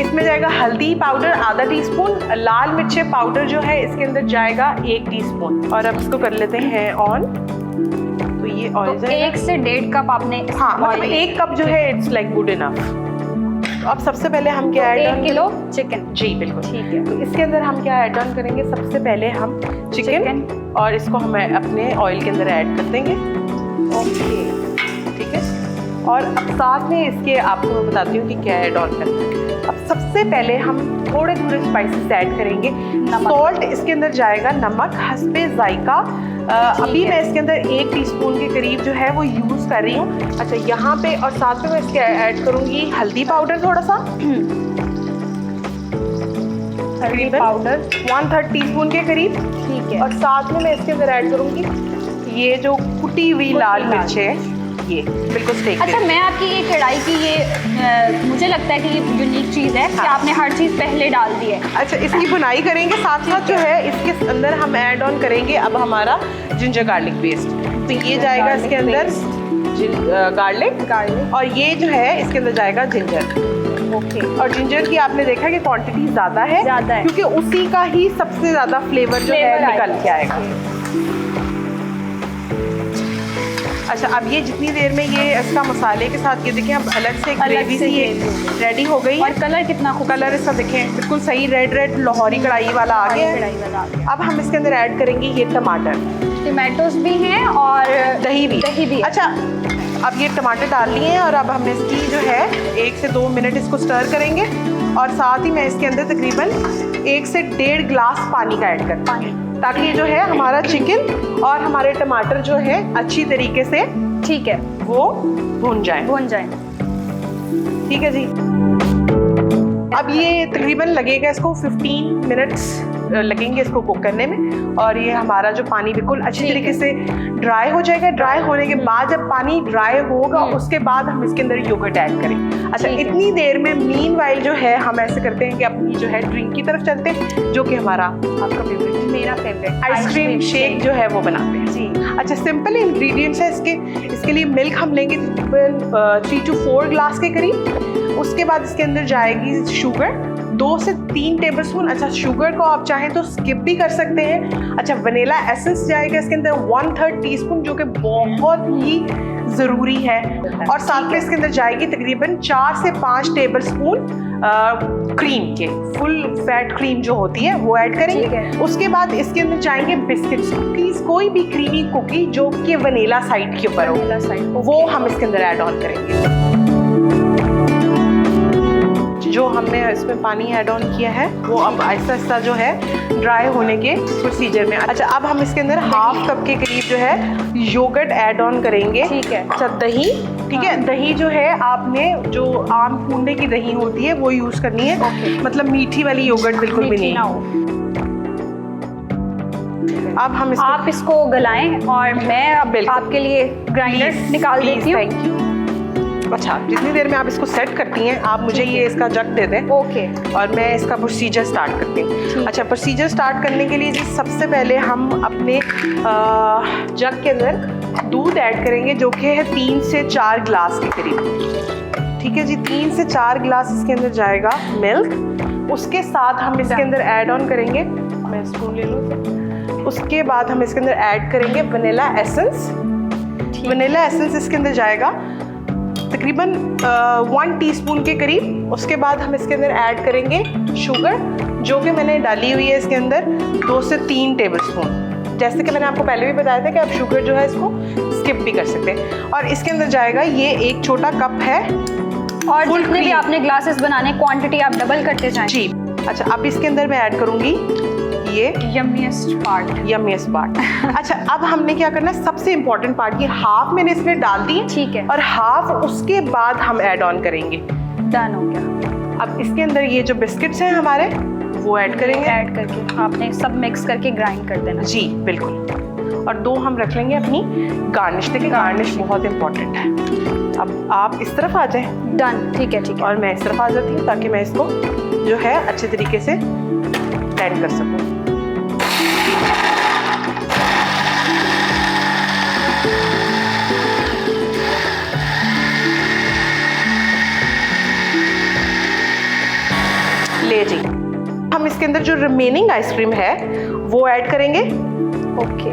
इसमें जाएगा हल्दी पाउडर आधा टीस्पून, लाल मिर्चें पाउडर जो है इसके अंदर जाएगा 1 टीस्पून। और अब इसको कर लेते हैं ऑन। तो ये ऑयल
तो 1 से 1.5 कप आपने,
हाँ मतलब 1 कप जो है इट्स लाइक गुड इनफ। तो अब सबसे पहले हम क्या ऐड
1 किलो चिकन,
जी बिल्कुल
ठीक है।
तो इसके अंदर हम क्या ऐड ऑन करेंगे, सबसे पहले हम चिकन और इसको हम अपने ऑयल के अंदर ऐड कर देंगे। ओके, ठीक है। और अब साथ में इसके आपको मैं बताती हूँ कि क्या ऐड ऑन करना है। अब सबसे पहले हम थोड़े थोड़े स्पाइसेस ऐड करेंगे। सॉल्ट इसके अंदर जाएगा, नमक हस्बे जायका। अभी मैं इसके अंदर 1 टीस्पून के करीब जो है वो यूज़ कर रही हूँ। अच्छा, यहाँ पे और साथ में मैं इसके ऐड करूँगी हल्दी पाउडर थोड़ा सा, हल्दी पाउडर 1/3 टीस्पून के करीब।
ठीक है।
और साथ में मैं इसके अंदर ऐड करूँगी ये जो कुटी हुई लाल मिर्च है, ये बिल्कुल स्टेक।
अच्छा, मैं आपकी ये कढ़ाई की ये मुझे लगता है कि ये यूनिक चीज़ है कि आपने हर चीज़ पहले डाल दी है।
अच्छा, इसकी बुनाई करेंगे, साथ साथ जो है इसके अंदर हम ऐड ऑन करेंगे अब हमारा जिंजर गार्लिक पेस्ट। तो ये जाएगा इसके अंदर गार्लिक, और ये जो है इसके अंदर जाएगा जिंजर।
ओके।
और जिंजर की आपने देखा कि क्वांटिटी ज़्यादा है, क्योंकि उसी का ही सबसे ज़्यादा फ्लेवर जो है निकल के आएगा। अच्छा, अब ये जितनी देर में ये इसका मसाले के साथ ये देखें, अब अलग से ग्रेवी सी ये रेडी हो गई।
और कलर कितना खूब,
कलर इसका देखें बिल्कुल सही रेड लाहौरी कढ़ाई वाला आ गया है। अब हम इसके अंदर ऐड करेंगे ये
टमाटोज भी हैं और
दही भी। अच्छा, अब ये टमाटर डाल लिए हैं और अब हम इसकी जो है 1 से 2 मिनट इसको स्टर करेंगे। और साथ ही मैं इसके अंदर तकरीबन 1 से 1.5 ग्लास पानी का ऐड करता हूँ, ताकि जो है हमारा चिकन और हमारे टमाटर जो है अच्छी तरीके से,
ठीक है,
वो भुन जाए। ठीक है जी। अब ये तकरीबन लगेगा इसको 15 मिनट्स लगेंगे इसको कुक करने में। और ये हमारा जो पानी बिल्कुल अच्छी तरीके से ड्राई हो जाएगा। ड्राई होने के बाद जब पानी ड्राई होगा उसके बाद हम इसके अंदर योगर्ट ऐड करेंगे। अच्छा, इतनी देर में मीनवाइल जो है हम ऐसे करते हैं कि अपनी जो है ड्रिंक की तरफ चलते हैं, जो कि हमारा आपका फेवरेट,
मेरा फेवरेट
आइसक्रीम शेक जो है वो बनाते हैं जी। अच्छा, सिंपल इंग्रेडिएंट्स है इसके लिए मिल्क हम लेंगे 3 to 4 ग्लास के करीब। उसके बाद इसके अंदर जाएगी शुगर 2 से 3 टेबलस्पून। अच्छा, शुगर को आप चाहें तो स्किप भी कर सकते हैं। अच्छा, वनीला एसेंस जाएगा इसके अंदर 1/3 टीस्पून, जो कि बहुत ही ज़रूरी है। और साथ में इसके अंदर जाएगी तकरीबन 4 से 5 टेबलस्पून क्रीम के, फुल फैट क्रीम जो होती है वो ऐड करेंगे। उसके बाद इसके अंदर जाएंगे बिस्किट्स, कुकीज़, कोई भी क्रीमी कुकी जो कि वनीला साइड के ऊपर हो, वो हम इसके अंदर ऐड ऑन करेंगे। जो हमने इसमें पानी ऐड ऑन किया है वो अब आहिस्ता आहिस्ता जो है ड्राई होने के प्रोसीजर में। अच्छा, अब हम इसके अंदर 1/2 कप के करीब जो है योगर्ट ऐड ऑन करेंगे।
ठीक है।
अच्छा, दही, ठीक है, दही जो है आपने जो आम कूंडे की दही होती है वो यूज़ करनी है। मतलब मीठी वाली योगर्ट बिल्कुल भी नहीं। अब हम
आप इसको गलाएं और मैं अब आपके लिए ग्राइंडर निकाल देती हूँ।
Thank you. अच्छा, जितनी देर में आप इसको सेट करती हैं, आप मुझे ये इसका जग दे दें।
ओके।
और मैं इसका प्रोसीजर स्टार्ट करती हूँ। अच्छा, प्रोसीजर स्टार्ट करने के लिए जी सबसे पहले हम अपने जग के अंदर दूध ऐड करेंगे, जो कि है 3 से 4 ग्लास के करीब। ठीक है जी, 3 से 4 ग्लास इसके अंदर जाएगा मिल्क। उसके साथ हम इसके अंदर ऐड ऑन करेंगे, मैं स्पून ले लूँ। उसके बाद हम इसके अंदर ऐड करेंगे वनीला एसेंस। वनीला एसेंस इसके अंदर जाएगा तकरीबन 1 टीस्पून के करीब। उसके बाद हम इसके अंदर ऐड करेंगे शुगर, जो कि मैंने डाली हुई है इसके अंदर 2 से 3 टेबलस्पून। जैसे कि मैंने आपको पहले भी बताया था कि आप शुगर जो है इसको स्किप भी कर सकते हैं। और इसके अंदर जाएगा ये 1 छोटा कप है।
और जितने भी आपने ग्लासेस बनाने, क्वांटिटी आप डबल करते जाएं।
जी। अच्छा, अब इसके अंदर मैं ऐड करूँगी ये
यम्मीएस्ट पार्ट।
अच्छा, अब हमने क्या करना है, सबसे इम्पोर्टेंट पार्ट, ये हाफ मैंने इसमें डाल दी।
ठीक है।
और हाफ उसके बाद हम ऐड ऑन करेंगे।
डन हो गया।
अब इसके अंदर ये जो बिस्किट्स हैं हमारे वो ऐड करेंगे।
ऐड करके आपने सब मिक्स करके ग्राइंड कर देना।
जी बिल्कुल। और 2 हम रख लेंगे अपनी गार्निश। देखिए, गार्निश बहुत इम्पोर्टेंट है। अब आप इस तरफ आ जाएं।
डन। ठीक है, ठीक है।
और मैं इस तरफ आ जाती हूँ ताकि मैं इसको जो है अच्छे तरीके से ब्लेंड कर सकूँ। ले जी, हम इसके अंदर जो रिमेनिंग आइसक्रीम है वो ऐड करेंगे।
ओके।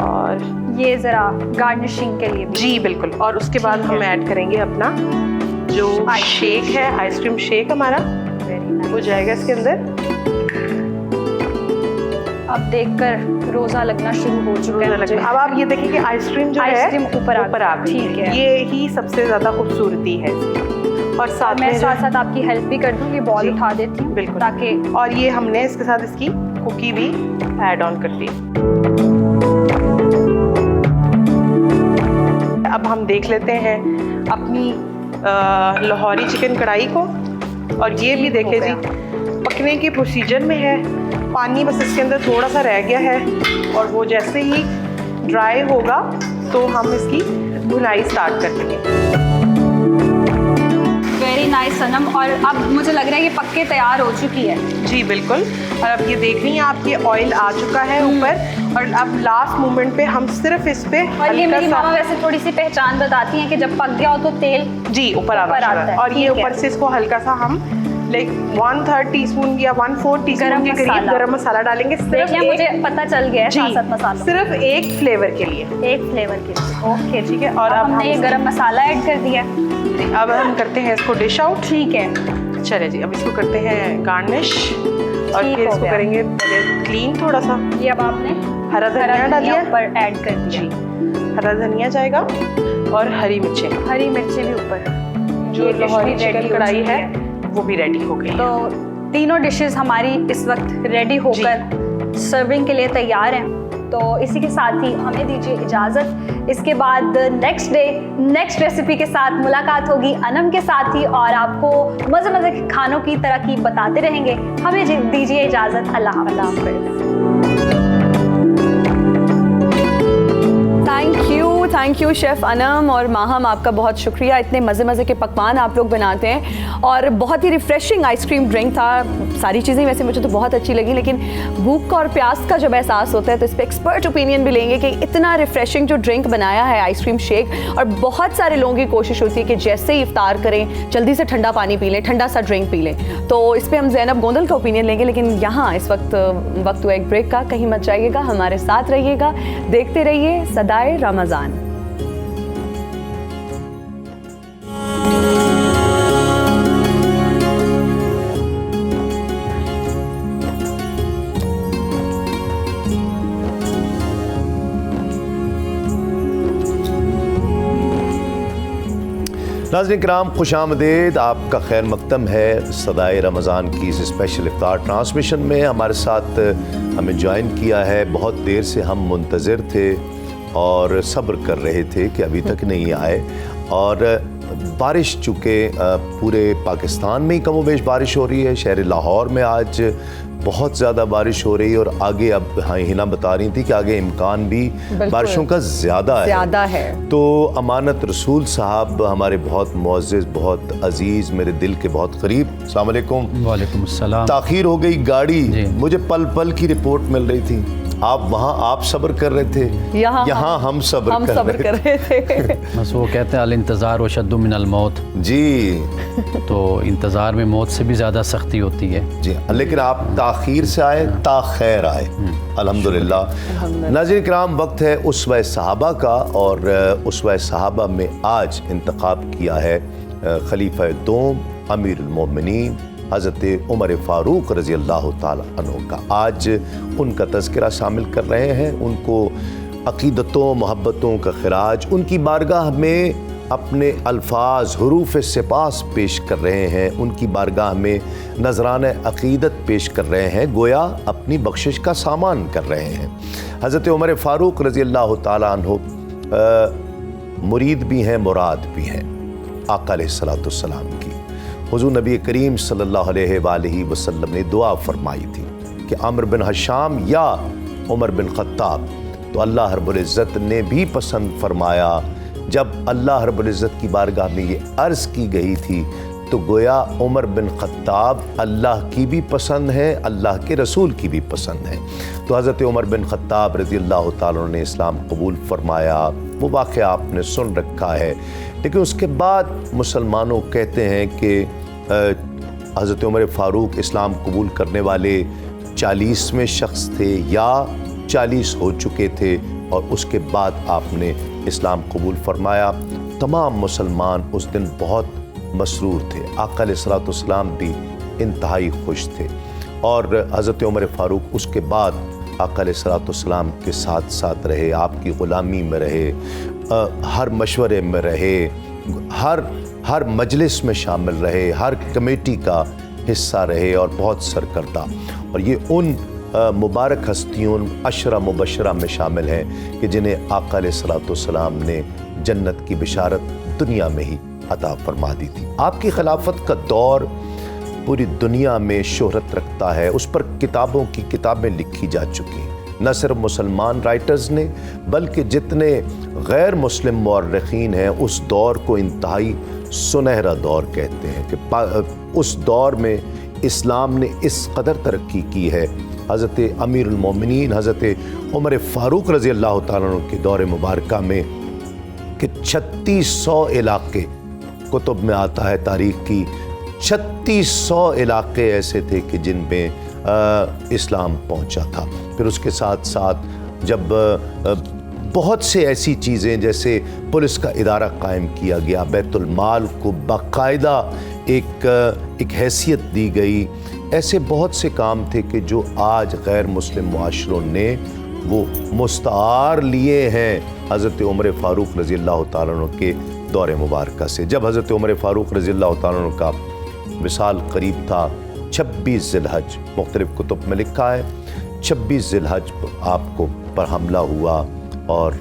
और
ये जरा गार्निशिंग के लिए भी।
जी बिल्कुल। और उसके बाद हम ऐड करेंगे अपना जो शेक है, आइसक्रीम शेक हमारा, वो जाएगा इसके अंदर।
अब देखकर रोजा लगना शुरू हो चुका है मुझे।
अब आप ये देखिए कि आइसक्रीम जो है
आइसक्रीम ऊपर आ
गई
ठीक है।
ये ही सबसे ज्यादा खूबसूरती है इसकी। और साथ
मैं
में
साथ साथ आपकी हेल्प भी कर दूंगी, बॉल
जी,
उठा देती हूँ
बिल्कुल।
ताकि
और ये हमने इसके साथ इसकी कुकी भी ऐड ऑन कर दी। अब हम देख लेते हैं अपनी लाहौरी चिकन कढ़ाई को, और ये भी देखें जी पकने के प्रोसीजर में है। पानी बस इसके अंदर थोड़ा सा रह गया है, और वो जैसे ही ड्राई होगा तो हम इसकी भुनाई स्टार्ट कर देंगे।
वेरी नाइस सनम। और अब मुझे लग रहा है कि पक्के तैयार हो चुकी है।
जी बिल्कुल। और अब ये देख रही हैं आप, ये ऑयल आ चुका है ऊपर, और अब लास्ट मोमेंट पे हम सिर्फ इस पे
और ये मेरी मामा वैसे थोड़ी सी पहचान बताती हैं कि जब पक गया हो तो तेल
जी ऊपर आता है। और ये ऊपर से इसको हल्का सा हम लाइक 1/3 टीस्पून या 1/4 टीस्पून के करीब गरम मसाला डालेंगे। सिर्फ
मुझे पता चल गया है साथ मसालों,
सिर्फ एक फ्लेवर के लिए,
एक फ्लेवर के लिए। ओके
ठीक है। और
अब हमने ये गरम मसाला ऐड कर दिया।
अब हम करते हैं इसको डिश आउट।
ठीक है,
चले जी। अब इसको करते हैं गार्निश, और
ठीक
फिर
हो
इसको
गया।
करेंगे पहले क्लीन थोड़ा सा।
ये अब आपने
हरा धनिया डालिए
ऊपर ऐड कर दिया।
जी, हरा धनिया जाएगा, और हरी मिर्चें।
हरी मिर्चें भी ऊपर।
जो
ये dish
लाहौरी
भी
चिकन
ready हो
कढ़ाई
चुकी
है वो भी रेडी हो गई है।
तो तीनों डिशेस हमारी इस वक्त रेडी होकर सर्विंग के लिए तैयार हैं। तो इसी के साथ ही हमें दीजिए इजाज़त। इसके बाद नेक्स्ट डे नेक्स्ट रेसिपी के साथ मुलाकात होगी अनम के साथ ही, और आपको मज़े मज़े के खानों की तरक्की बताते रहेंगे। हमें दीजिए इजाज़त। अल्लाह हाफ़िज़।
थैंक यू शेफ़ अनम और माहम, आपका बहुत शुक्रिया। इतने मज़े मज़े के पकवान आप लोग बनाते हैं, और बहुत ही रिफ़्रेशिंग आइसक्रीम ड्रिंक था। सारी चीज़ें वैसे मुझे तो बहुत अच्छी लगी, लेकिन भूख और प्यास का जब एहसास होता है तो इस पर एक्सपर्ट ओपिनियन भी लेंगे कि इतना रिफ़्रेशिंग जो ड्रिंक बनाया है आइसक्रीम शेक। और बहुत सारे लोगों की कोशिश होती है कि जैसे ही इफ्तार करें जल्दी से ठंडा पानी पी लें, ठंडा सा ड्रिंक पी लें। तो इस पर हम ज़ैनब गोंदल का ओपिनियन लेंगे, लेकिन यहाँ इस वक्त हुआ एक ब्रेक का। कहीं मत जाइएगा, हमारे साथ रहिएगा, देखते रहिए सदाए रमज़ान।
नाज़रीन किराम, खुशामदीद, आपका खैर मकदम है सदाए रमज़ान की इस स्पेशल इफ्तार ट्रांसमिशन में। हमारे साथ हमें ज्वाइन किया है, बहुत देर से हम मुंतज़िर थे और सब्र कर रहे थे कि अभी तक नहीं आए। और बारिश चूँकि पूरे पाकिस्तान में ही कमोबेश बारिश हो रही है, शहर लाहौर में आज बहुत ज़्यादा बारिश हो रही है, और आगे अब हाँ हिना बता रही थी कि आगे इम्कान भी बारिशों का ज़्यादा है। तो अमानत रसूल साहब हमारे बहुत मुअज़्ज़िज़, बहुत अजीज़, मेरे दिल के बहुत करीब, अस्सलाम वालेकुम।
वालेकुम अस्सलाम।
ताख़ीर हो गई गाड़ी, मुझे पल पल की रिपोर्ट मिल रही थी। आप वहाँ आप सब्र कर रहे थे, यहाँ हम सब्र कर रहे थे।
बस वो कहते हैं अल इंतज़ार व शद्दु मिनल मौत।
जी,
तो इंतज़ार में मौत से भी ज़्यादा सख्ती होती है।
जी, लेकिन आप ताख़ीर से आए, ताख़ैर आए, अल्हम्दुलिल्लाह। नाज़रीन किराम, वक्त है उस्वा सहाबा का, और उस्वा सहाबा में आज इंतखाब किया है खलीफा दोम अमीरुल मोमिनीन हज़रत उमर फ़ारूक रज़ी अल्लाह ताला अन्हु का। आज उनका तज़किरा शामिल कर रहे हैं, उनको अक़ीदतों मोहब्बतों का ख़िराज, उनकी बारगाह में अपने अल्फाज हुरूफ़ सिपास पेश कर रहे हैं, उनकी बारगाह में नज़रान अक़ीदत पेश कर रहे हैं, गोया अपनी बख्शिश का सामान कर रहे हैं। हज़रत उमर फ़ारूक रज़ी अल्लाह ताला अन्हु मुरीद भी हैं, मुराद भी हैं आका अलैहिस्सलाम की। हुज़ूर नबी करीम सल्लल्लाहु अलैहि वसल्लम ने दुआ फरमाई थी कि अम्र बिन हशाम या उमर बिन ख़त्ताब। तो अल्लाह रब्बुल इज़्ज़त ने भी पसंद फरमाया। जब अल्लाह रब्बुल इज़्ज़त की बारगाह में ये अर्ज़ की गई थी तो गोया उमर बिन ख़त्ताब अल्लाह की भी पसंद है, अल्लाह के रसूल की भी पसंद है। तो हज़रत उमर बिन ख़त्ताब रज़ी अल्लाह ताला ने इस्लाम कबूल फरमाया। वो वाक़या आपने सुन रखा है, लेकिन उसके बाद मुसलमानों कहते हैं कि हज़रत उमर फ़ारूक इस्लाम कबूल करने वाले 40वें शख्स थे या 40 हो चुके थे, और उसके बाद आपने इस्लाम कबूल फरमाया। तमाम मुसलमान उस दिन बहुत मसरूर थे, आका अलैहिस्सलाम भी इंतहाई खुश थे। और हज़रत उमर फ़ारूक उसके बाद आका अलैहिस्सलाम के साथ साथ रहे, आपकी ग़ुलामी में रहे, हर मशवरे में रहे, हर मजलिस में शामिल रहे, हर कमेटी का हिस्सा रहे और बहुत सरकर्दा। और ये उन मुबारक हस्तियों अशरा मुबशरा में शामिल हैं कि जिन्हें आका अलैहिस्सलाम ने जन्नत की बिशारत दुनिया में ही अता फरमा दी थी। आपकी खिलाफत का दौर पूरी दुनिया में शोहरत रखता है, उस पर किताबों की किताबें लिखी जा चुकी हैं, न सिर्फ मुसलमान राइटर्स ने बल्कि जितने गैर मुस्लिम मौर्रिखीन हैं उस दौर को इंतहाई सुनहरा दौर कहते हैं कि उस दौर में इस्लाम ने इस कदर तरक्की की है। हज़रत अमीरुल मोमिनीन हज़रत उमर फ़ारूक रज़ी अल्लाह ताला अन्हु के दौर मुबारक में कि 3600 इलाके, कुतुब में आता है तारीख़ की, 3600 इलाके ऐसे थे कि जिन में इस्लाम पहुंचा था। फिर उसके साथ साथ जब बहुत से ऐसी चीज़ें जैसे पुलिस का इदारा कायम किया गया, बैतुल माल को बाकायदा एक हैसियत दी गई, ऐसे बहुत से काम थे कि जो आज गैर मुस्लिम मुआशरों ने वो मुस्तार लिए हैं हज़रत उमर फ़ारूक रज़ी अल्लाह ताला अन्हु के दौर मुबारक से। जब हज़रत उमर फ़ारूक रज़ी अल्लाह ताला अन्हु का विसाल करीब था, 26 ज़िलहज, मुख्तलिफ़ कुतुब में लिखा है 26 ज़िलहज आपको पर हमला हुआ और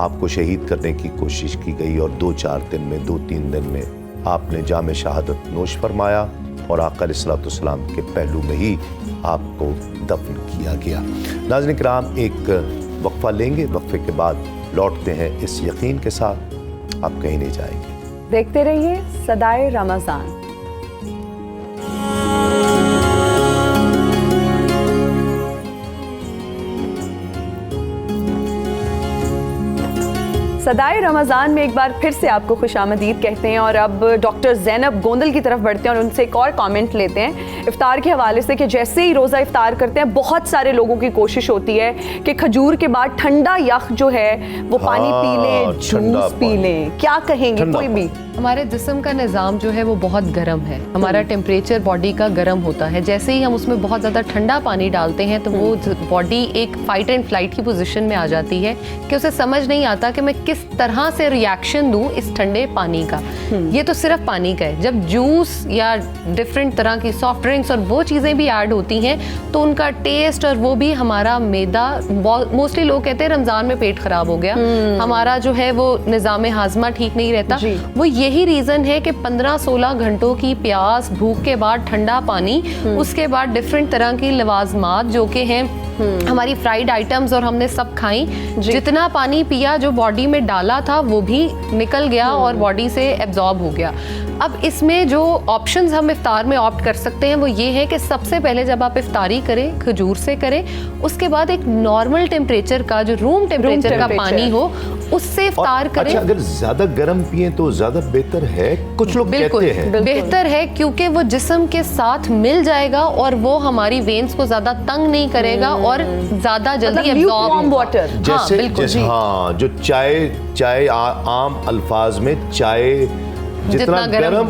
आपको शहीद करने की कोशिश की गई और 2-4 दिन में 2-3 दिन में आपने जाम शहादत नोश फरमाया और आका अलैहिस्सलाम के पहलू में ही आपको दफन किया गया। नाज़रीन किराम, एक वक्फ़ा लेंगे, वक्फ़े के बाद लौटते हैं इस यकीन के साथ आप कहीं नहीं जाएंगे।
देखते रहिए सदाए रमज़ान। सदाए रमज़ान में एक बार फिर से आपको खुशामदीद कहते हैं और अब डॉक्टर ज़ैनब गोंदल की तरफ बढ़ते हैं और उनसे एक और कमेंट लेते हैं इफ्तार के हवाले से कि जैसे ही रोज़ा इफ्तार करते हैं बहुत सारे लोगों की कोशिश होती है कि खजूर के बाद ठंडा यख जो है वो पानी पी लें, जूस पी लें, क्या कहेंगे कोई भी?
हमारे जिस्म का निज़ाम जो है वो बहुत गर्म है, हमारा टेम्परेचर बॉडी का गर्म होता है। जैसे ही हम उसमें बहुत ज़्यादा ठंडा पानी डालते हैं तो वो बॉडी एक फाइट एंड फ्लाइट की पोजीशन में आ जाती है कि उसे समझ नहीं आता कि मैं किस तरह से रिएक्शन दूं इस ठंडे पानी का। ये तो सिर्फ पानी का है, जब जूस या डिफरेंट तरह की सॉफ्ट ड्रिंक्स और वो चीज़ें भी ऐड होती हैं तो उनका टेस्ट और वो भी हमारा मैदा, मोस्टली लोग कहते हैं रमज़ान में पेट ख़राब हो गया, हमारा जो है वो निज़ाम हाजमा ठीक नहीं रहता। वो यही रीज़न है कि 15-16 घंटों की प्यास, भूख के बाद ठंडा पानी, उसके बाद डिफरेंट तरह की लवाजमात जो कि हैं हमारी फ्राइड आइटम्स और हमने सब खाई, जितना पानी पिया जो बॉडी में डाला था वो भी निकल गया और बॉडी से एब्जॉर्ब हो गया। अब इसमें जो ऑप्शंस हम इफ्तार में ऑप्ट कर सकते हैं वो ये है कि सबसे पहले जब आप इफ्तारी करें खजूर से करें, उसके बाद एक नॉर्मल टेम्परेचर का जो रूम टेम्परेचर का पानी हो उससे इफ्तार करें।
अच्छा, अगर ज्यादा गर्म पिए तो ज्यादा बेहतर है, कुछ लोग कहते हैं
बेहतर है क्योंकि वो जिस्म के साथ मिल जाएगा और वो हमारी वेन्स को ज्यादा तंग नहीं करेगा और ज्यादा जल्दी एब्जॉर्ब
वाटर।
जैसे हाँ, जो चाय आम अल्फाज में चाय जितना गर्म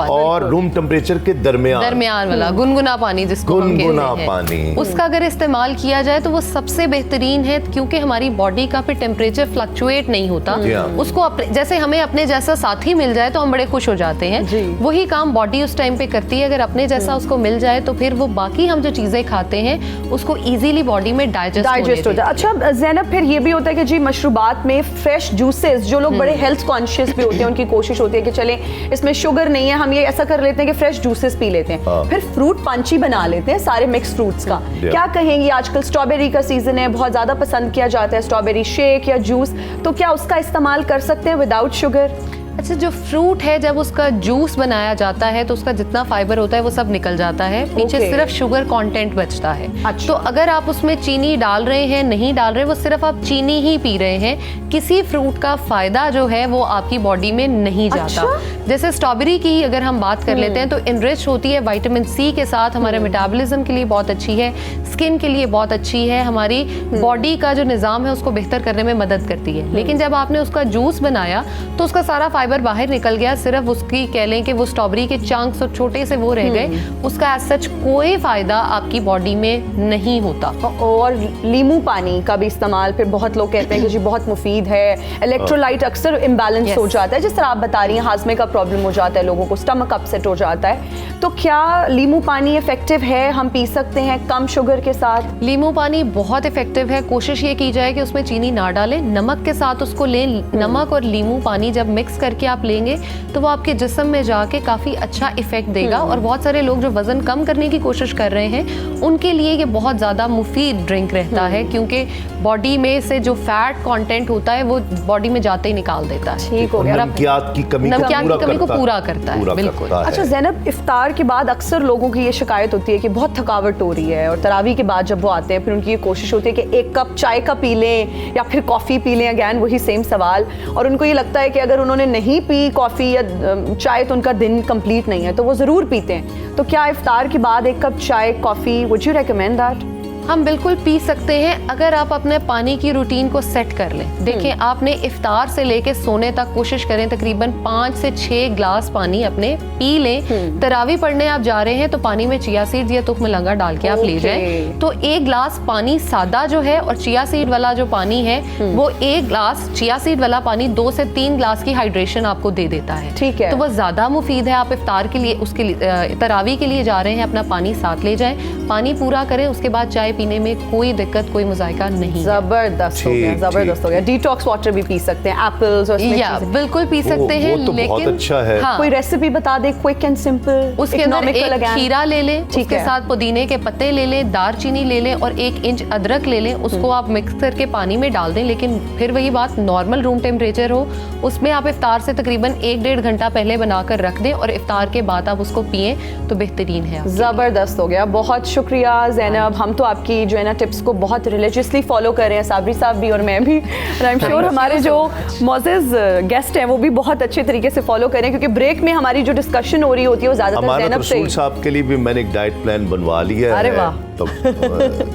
और रूम टेम्परेचर के दरमियान वाला
गुनगुना पानी जिसको
गुनगुना पानी,
उसका अगर इस्तेमाल किया जाए तो वो सबसे बेहतरीन है क्योंकि हमारी बॉडी का फिर टेम्परेचर फ्लक्चुएट नहीं होता। उसको जैसे हमें अपने जैसा साथी मिल जाए तो हम बड़े खुश हो जाते हैं, वही काम बॉडी उस टाइम पे करती है। अगर अपने जैसा उसको मिल जाए तो फिर वो बाकी हम जो चीजें खाते हैं उसको इजीली बॉडी में डाइजेस्ट हो जाए।
अच्छा ज़ैनब, फिर ये भी होता है कि जी मशरूबात में फ्रेश जूसेस, जो लोग बड़े हेल्थ कॉन्शियस भी होते हैं उनकी कोशिश होती है कि इसमें शुगर नहीं है, हम ये ऐसा कर लेते हैं कि फ्रेश जूसेस पी लेते हैं, फिर फ्रूट पंच ही बना लेते हैं सारे मिक्स फ्रूट्स का। क्या कहेंगे, आजकल स्ट्रॉबेरी का सीजन है, बहुत ज्यादा पसंद किया जाता है स्ट्रॉबेरी शेक या जूस, तो क्या उसका इस्तेमाल कर सकते हैं विदाउट शुगर?
अच्छा, जो फ्रूट है जब उसका जूस बनाया जाता है तो उसका जितना फाइबर होता है वो सब निकल जाता है, पीछे सिर्फ शुगर कंटेंट बचता है। अच्छा। तो अगर आप उसमें चीनी डाल रहे हैं, नहीं डाल रहे, वो सिर्फ आप चीनी ही पी रहे हैं, किसी फ्रूट का फायदा जो है वो आपकी बॉडी में नहीं जाता। अच्छा? जैसे स्ट्रॉबेरी की अगर हम बात कर लेते हैं तो इनरिच होती है विटामिन सी के साथ, हमारे मेटाबॉलिज्म के लिए बहुत अच्छी है, स्किन के लिए बहुत अच्छी है, हमारी बॉडी का जो निज़ाम है उसको बेहतर करने में मदद करती है। लेकिन जब आपने उसका जूस बनाया तो उसका सारा फाइबर फाइबर बाहर निकल गया, सिर्फ उसकी कह लें कि वो स्ट्रॉबेरी के चंक्स और छोटे से वो रह गए, उसका एज सच कोई फ़ायदा आपकी बॉडी में नहीं होता।
और नींबू पानी का भी इस्तेमाल फिर बहुत लोग कहते हैं कि जी बहुत मुफीद है। इलेक्ट्रोलाइट अक्सर इम्बैलेंस हो जाता है, जिस तरह आप बता रही हैं, हाजमे का प्रॉब्लम हो जाता है लोगों को, स्टमक अपसेट हो जाता है। तो क्या नींबू पानी इफेक्टिव है, हम पी सकते हैं कम शुगर के साथ?
नींबू पानी बहुत इफेक्टिव है। कोशिश ये की जाए कि उसमें चीनी ना डालें, नमक के साथ उसको लें। नमक और नींबू पानी जब मिक्स करके आप लेंगे तो वो आपके जिस्म में जाके काफ़ी अच्छा इफेक्ट देगा। और बहुत सारे लोग जो वज़न कम करने की कोशिश कर रहे हैं उनके लिए ये बहुत ज़्यादा मुफीद ड्रिंक रहता है, क्योंकि बॉडी में से जो फैट कंटेंट होता है वो बॉडी में जाते ही निकाल देता है।
ठीक हो गया।
नमकियात की कमी
को पूरा करता है, बिल्कुल।
अच्छा ज़ैनब, इफ्तार के बाद अक्सर लोगों की ये शिकायत होती है कि बहुत थकावट हो रही है, और तरावी के बाद जब वो आते हैं फिर उनकी ये कोशिश होती है कि एक कप चाय का पी लें या फिर कॉफ़ी पी लें। अगैन वही सेम सवाल, और उनको ये लगता है कि अगर उन्होंने नहीं पी कॉफ़ी या चाय तो उनका दिन कंप्लीट नहीं है, तो वो ज़रूर पीते हैं। तो क्या इफ्तार के बाद एक कप चाय coffee, would you recommend that?
हम बिल्कुल पी सकते हैं अगर आप अपने पानी की रूटीन को सेट कर लें। देखिए, आपने इफ्तार से लेके सोने तक कोशिश करें तकरीबन 5 से 6 ग्लास पानी अपने पी लें। तरावी पढ़ने आप जा रहे हैं तो पानी में चिया सीड या तुख्म लंगा डाल के आप ले जाएं। तो 1 ग्लास पानी सादा जो है और चिया सीड वाला जो पानी है वो 1 ग्लास चिया सीड वाला पानी 2 से 3 ग्लास की हाइड्रेशन आपको दे देता है।
ठीक है,
तो वो ज्यादा मुफीद है। आप इफ्तार के लिए, उसके लिए तरावी के लिए जा रहे हैं, अपना पानी साथ ले जाएं, पानी पूरा करें, उसके बाद चाय पीने में कोई दिक्कत, कोई मुजायका नहीं।
जबरदस्त हो गया, जबरदस्त हो गया। डिटॉक्स वाटर भी पी सकते हैं, एप्पल्स और
या बिल्कुल पी सकते हैं,
वो तो
लेकिन
बहुत अच्छा है।
हाँ,
कोई रेसिपी बता दे, क्विक एंड सिंपल।
उसके अंदर एक खीरा ले लें, उसके साथ पुदीने के पत्ते ले लें, दारचीनी ले लें और 1 इंच अदरक ले लें। उसको आप मिक्स करके पानी में डाल दें, लेकिन फिर वही बात, नॉर्मल रूम टेम्परेचर हो। उसमें आप इफ्तार से तकरीबन 1-1.5 घंटा पहले बनाकर रख दें और इफ्तार के बाद आप उसको पिएं तो बेहतरीन है।
जबरदस्त हो गया, बहुत शुक्रिया ज़ैनब। हम तो आपकी जो है ना टिप्स को बहुत रिलीजियसली फॉलो कर रहे हैं, साबरी साहब भी और मैं भी, और आई एम श्योर हमारे जो मोअज़्ज़िज़ गेस्ट हैं वो भी बहुत अच्छे तरीके से फॉलो करें, क्योंकि ब्रेक में हमारी जो डिस्कशन हो रही होती है वो ज़्यादातर ज़ैनब से।
रसूल साहब के लिए भी मैंने एक डाइट प्लान बनवा लिया है।
अरे वाह।
तो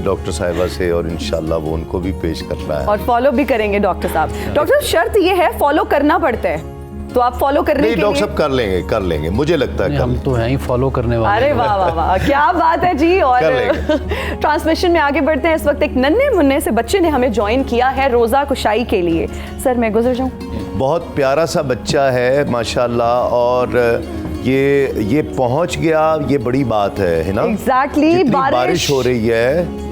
डॉक्टर साहिबा से, और इंशाल्लाह वो उनको भी पेश करना है
और फॉलो भी करेंगे डॉक्टर साहब। डॉक्टर, शर्त ये है फॉलो करना पड़ता है, तो आप फॉलो करने के लिए?
डॉक्टर साहब कर लेंगे, मुझे लगता है
हम तो हैं ही फॉलो करने वाले।
अरे वाह वाह वाह, क्या बात है जी। और ट्रांसमिशन में आगे बढ़ते हैं। इस वक्त एक नन्हे मुन्ने से बच्चे ने हमें ज्वाइन किया है रोज़ा कुशाई के लिए। सर, मैं गुजर जाऊँ?
बहुत प्यारा सा बच्चा है माशाल्लाह, और ये पहुंच गया, ये बड़ी बात है ना?
एग्जैक्टली।
बारिश हो रही है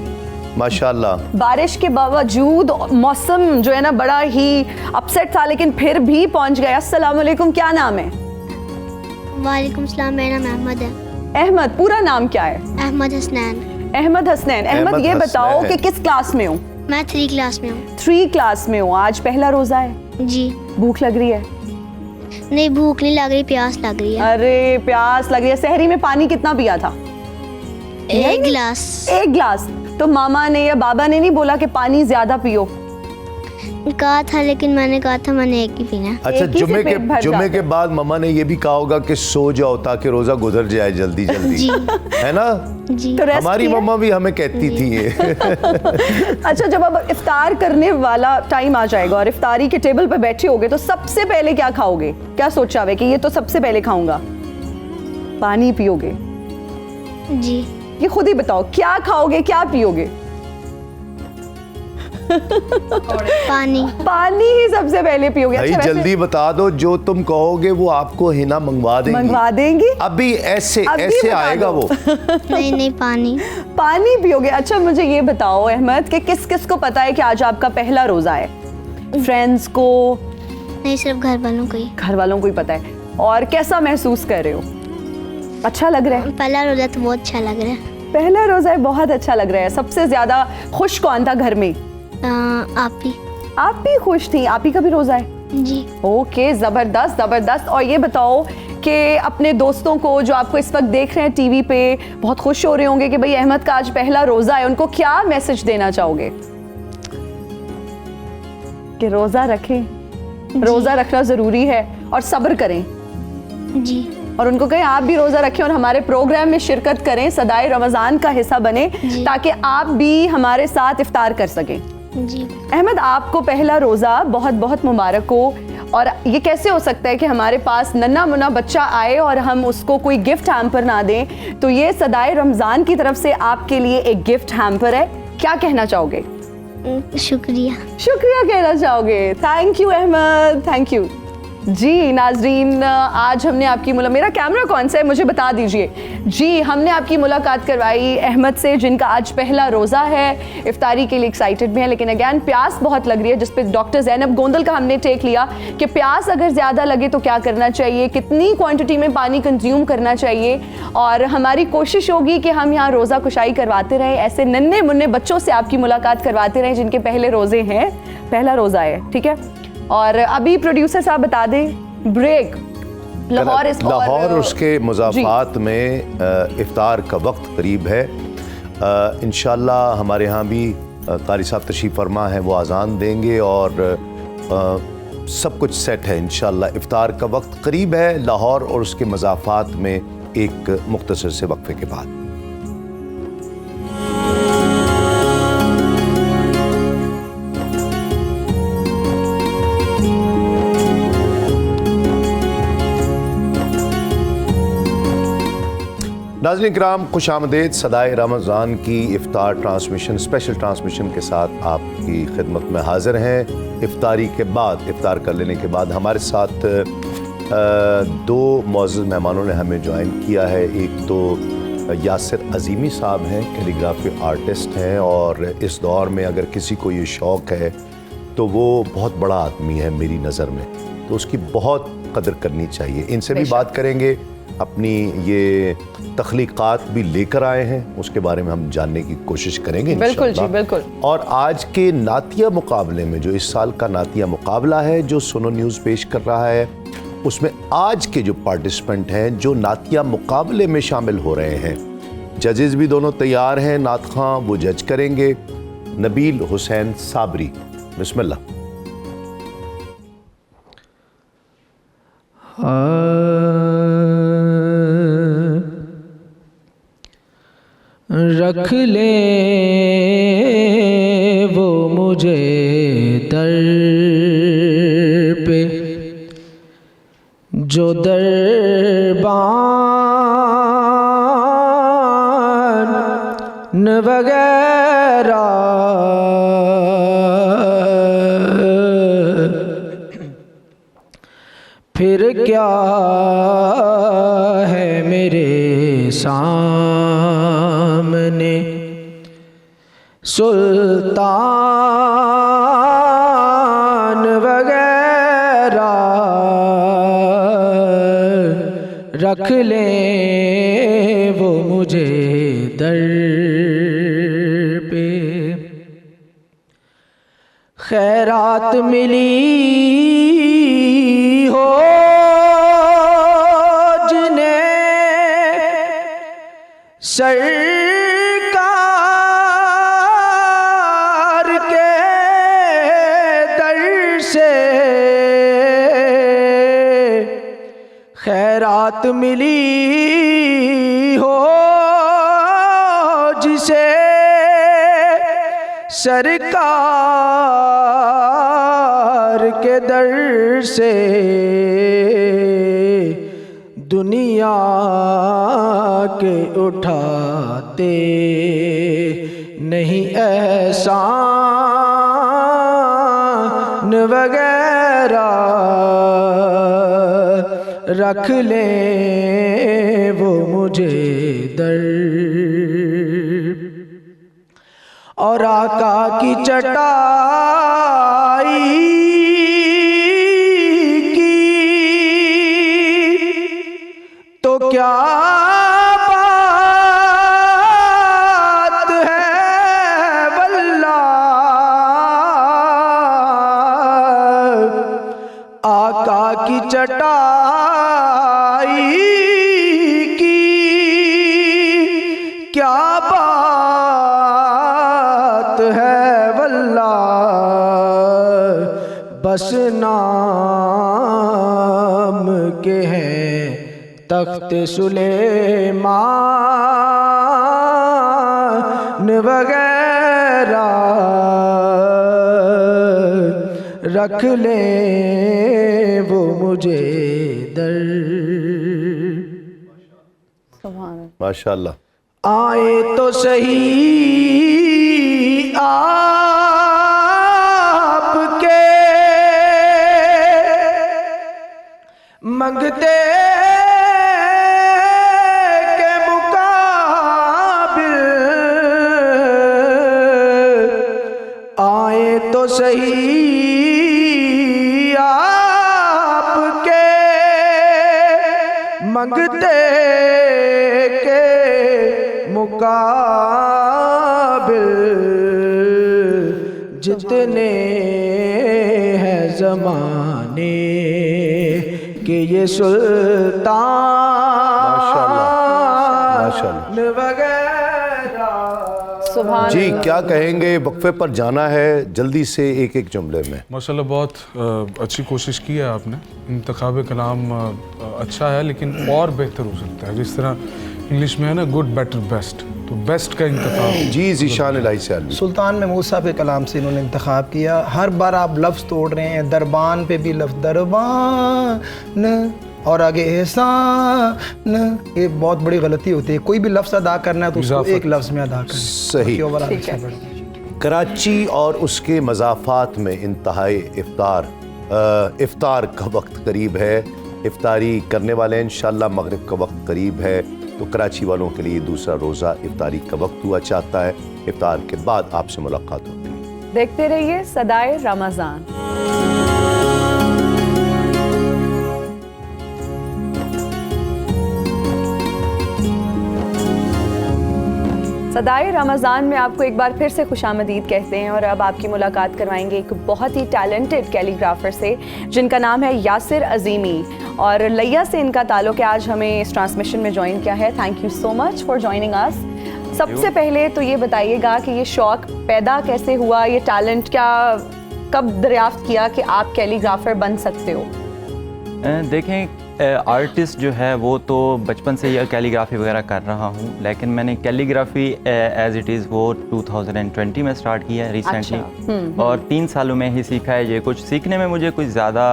माशाल्लाह।
बारिश के बावजूद मौसम जो है ना बड़ा ही अपसेट था, लेकिन फिर भी पहुंच गया। अस्सलाम वालेकुम, क्या नाम है?
वालेकुम सलाम, मेरा नाम अहमद है।
अहमद, पूरा नाम क्या है?
अहमद हसनैन।
अहमद हसनैन। अहमद, ये बताओ कि किस क्लास में हो?
मैं 3 क्लास में हूँ।
3 क्लास में हो। आज पहला रोजा है
जी।
भूख लग रही है?
नहीं, भूख नहीं लग रही, प्यास लग रही है।
अरे प्यास लग रही है। सहरी में पानी कितना पिया था?
1 गिलास।
1 गिलास। तो मामा ने या बाबा ने नहीं बोला कि पानी ज्यादा पियो?
कहा था, लेकिन मैंने कहा था मैंने एक ही पीना।
अच्छा, जुमे के बाद मम्मा ने ये भी कहा होगा कि सो जाओ ताकि रोजा गुजर जाए जल्दी जल्दी
जी।
है ना?
जी।
तो
हमारी मम्मा भी हमें कहती थी ये।
अच्छा, जब अब इफ्तार करने वाला टाइम आ जाएगा और इफ्तारी के टेबल पर बैठे होगे तो सबसे पहले क्या खाओगे? क्या सोचा हुआ कि ये तो सबसे पहले खाऊंगा? पानी पियोगे?
जी।
ये खुद ही बताओ, क्या खाओगे, क्या पियोगे?
पानी।
पानी ही सबसे पहले पियोगे?
भाई
अच्छा,
जल्दी बता दो, जो तुम कहोगे वो आपको हिना मंगवा देंगी। अभी ऐसे आएगा वो।
नहीं, पानी।
पानी पियोगे? अच्छा, मुझे ये बताओ अहमद कि किस किस को पता है कि आज आपका पहला रोजा है? फ्रेंड्स को?
नहीं, सिर्फ घर वालों को ही।
घर वालों को ही पता है। और कैसा महसूस कर रहे हो? अच्छा लग रहा है?
पहला रोजा तो बहुत अच्छा लग रहा है।
पहला रोजा है, बहुत अच्छा लग रहा है। सबसे ज्यादा खुश कौन था घर में?
आप
भी खुश थी? आप ही का भी रोजा है?
जी।
ओके, जबरदस्त जबरदस्त। और ये बताओ कि अपने दोस्तों को जो आपको इस वक्त देख रहे हैं टीवी पे, बहुत खुश हो रहे होंगे कि भाई अहमद का आज पहला रोजा है, उनको क्या मैसेज देना चाहोगे? कि रोजा रखें, रोजा रखना जरूरी है और सब्र करें।
जी।
और उनको कहें आप भी रोजा रखें और हमारे प्रोग्राम में शिरकत करें, सदाए रमजान का हिस्सा बने, ताकि आप भी हमारे साथ इफ्तार कर सकें।
जी।
अहमद, आपको पहला रोजा बहुत बहुत मुबारक हो। और ये कैसे हो सकता है कि हमारे पास नन्हा मुन्ना बच्चा आए और हम उसको कोई गिफ्ट हैम्पर ना दें। तो ये सदाए रमज़ान की तरफ से आपके लिए एक गिफ्ट हैम्पर है। क्या कहना चाहोगे?
शुक्रिया।
शुक्रिया कहना चाहोगे? Thank you Ahmed, thank you. जी नाजरीन, आज हमने आपकी मेरा कैमरा कौन सा है मुझे बता दीजिए। जी, हमने आपकी मुलाकात करवाई अहमद से, जिनका आज पहला रोज़ा है, इफ्तारी के लिए एक्साइटेड भी है, लेकिन अगैन प्यास बहुत लग रही है, जिस पे डॉक्टर ज़ैनब गोंदल का हमने टेक लिया कि प्यास अगर ज़्यादा लगे तो क्या करना चाहिए, कितनी क्वांटिटी में पानी कंज्यूम करना चाहिए। और हमारी कोशिश होगी कि हम यहाँ रोज़ा कुशाई करवाते रहें, ऐसे नन्हे मुन्ने बच्चों से आपकी मुलाकात करवाते रहें जिनके पहले रोज़े हैं, पहला रोज़ा है, ठीक है। और अभी प्रोड्यूसर साहब बता दें ब्रेक
लाहौर उसके मुज़ाफ़ात में इफ्तार का वक्त करीब है। इंशाल्लाह हमारे यहाँ भी कारी साहब तशरीफ़ फरमा है, वो अज़ान देंगे और सब कुछ सेट है इंशाल्लाह। इफ्तार का वक्त करीब है लाहौर और उसके मुज़ाफ़ात में एक मुख्तसर से वक्फे के बाद। नाज़रीन किराम, खुश आमदेद। सदाए रमज़ान की इफ्तार ट्रांसमिशन, स्पेशल ट्रांसमिशन के साथ आपकी खिदमत में हाज़िर हैं। इफ्तारी के बाद, इफ्तार कर लेने के बाद हमारे साथ दो मौजूद मेहमानों ने हमें ज्वाइन किया है। एक तो यासिर अज़ीमी साहब हैं, कैलीग्राफी आर्टिस्ट हैं, और इस दौर में अगर किसी को ये शौक़ है तो वो बहुत बड़ा आदमी है मेरी नज़र में, तो उसकी बहुत कदर करनी चाहिए। इनसे भी बात करेंगे, अपनी ये तख्लीक़ात भी लेकर आए हैं, उसके बारे में हम जानने की कोशिश करेंगे।
बिल्कुल जी, बिल्कुल।
और आज के नातिया मुकाबले में, जो इस साल का नातिया मुकाबला है जो सुनो न्यूज़ पेश कर रहा है, उसमें आज के जो पार्टिसिपेंट हैं जो नातिया मुकाबले में शामिल हो रहे हैं, जजेस भी दोनों तैयार हैं, नात खां वो जज करेंगे। नबील हुसैन साबरी, बिस्मिल्लाह।
रख ले वो मुझे दर पे जो दरबान वगैरह फिर क्या है मेरे सामने, सुल्तान वगैरह रख ले वो मुझे दर पे। खैरात मिली हो सरकार के दर से, खैरात मिली हो जिसे सरकार के दर से, दुनिया के उठाते नहीं एहसान वगैरह रख ले वो मुझे दर। और आका की चटाई तो क्या बात है वल्लाह, आका की चटाई की क्या बात है वल्लाह, बस नाम के हैं तख्त सुलेमान वगैरह रख ले वो मुझे दर।
माशाल्लाह।
आए तो सही आपके मंगते के मुकाबिल, आए तो सही आपके मंगते के मुकाबिल, जितने हैं ज़माने के ये सुल्तान वगैरह।
सुभान
जी
अल्लाह।
क्या कहेंगे, वक्फे पर जाना है, जल्दी से एक एक जुमले में।
माशाल्लाह बहुत अच्छी कोशिश की है आपने। इंतखाब कलाम अच्छा है लेकिन और बेहतर हो सकता है। जिस तरह इंग्लिश में है ना, गुड बेटर बेस्ट, तो बेस्ट का इंतखाब।
जी ज़ीशान इलाही से आलमी।
सुल्तान महमूद साहब के कलाम से इन्होंने इंतखाब किया। हर बार आप लफ्ज़ तोड़ रहे हैं, दरबान पे भी लफ्ज़ दरबान और आगे एहसान, ये बहुत बड़ी गलती होती है। कोई भी लफ्ज़ अदा करना है तो उसको एक लफ्ज़ में अदा करना।
सही। कराची और उसके मज़ाफ़ात में इंतहाई इफ्तार का वक्त करीब है। इफ्तारी करने वाले इंशाअल्लाह मगरिब का वक्त करीब है, तो कराची वालों के लिए दूसरा रोज़ा इफ्तारी का वक्त हुआ चाहता है। इफ्तार के बाद आपसे मुलाकात होगी।
देखते रहिए सदाए रमज़ान। सदाए रमज़ान में आपको एक बार फिर से खुशामदीद कहते हैं और अब आपकी मुलाकात करवाएंगे एक बहुत ही टैलेंटेड कैलीग्राफर से जिनका नाम है यासिर अज़ीमी और लैया से इनका ताल्लुक़ है। आज हमें इस ट्रांसमिशन में ज्वाइन किया है। Thank you so much for joining us. सबसे पहले तो ये बताइएगा कि ये शौक़ पैदा कैसे हुआ, ये टैलेंट क्या कब दरियाफ्त किया कि आप कैलीग्राफर बन सकते हो?
देखें, आर्टिस्ट जो है वो तो बचपन से ही कैलीग्राफी वगैरह कर रहा हूँ, लेकिन मैंने कैलीग्राफी एज इट इज़ वो 2020 में स्टार्ट किया है रिसेंटली। और 3 सालों में ही सीखा है। ये कुछ सीखने में मुझे कुछ ज़्यादा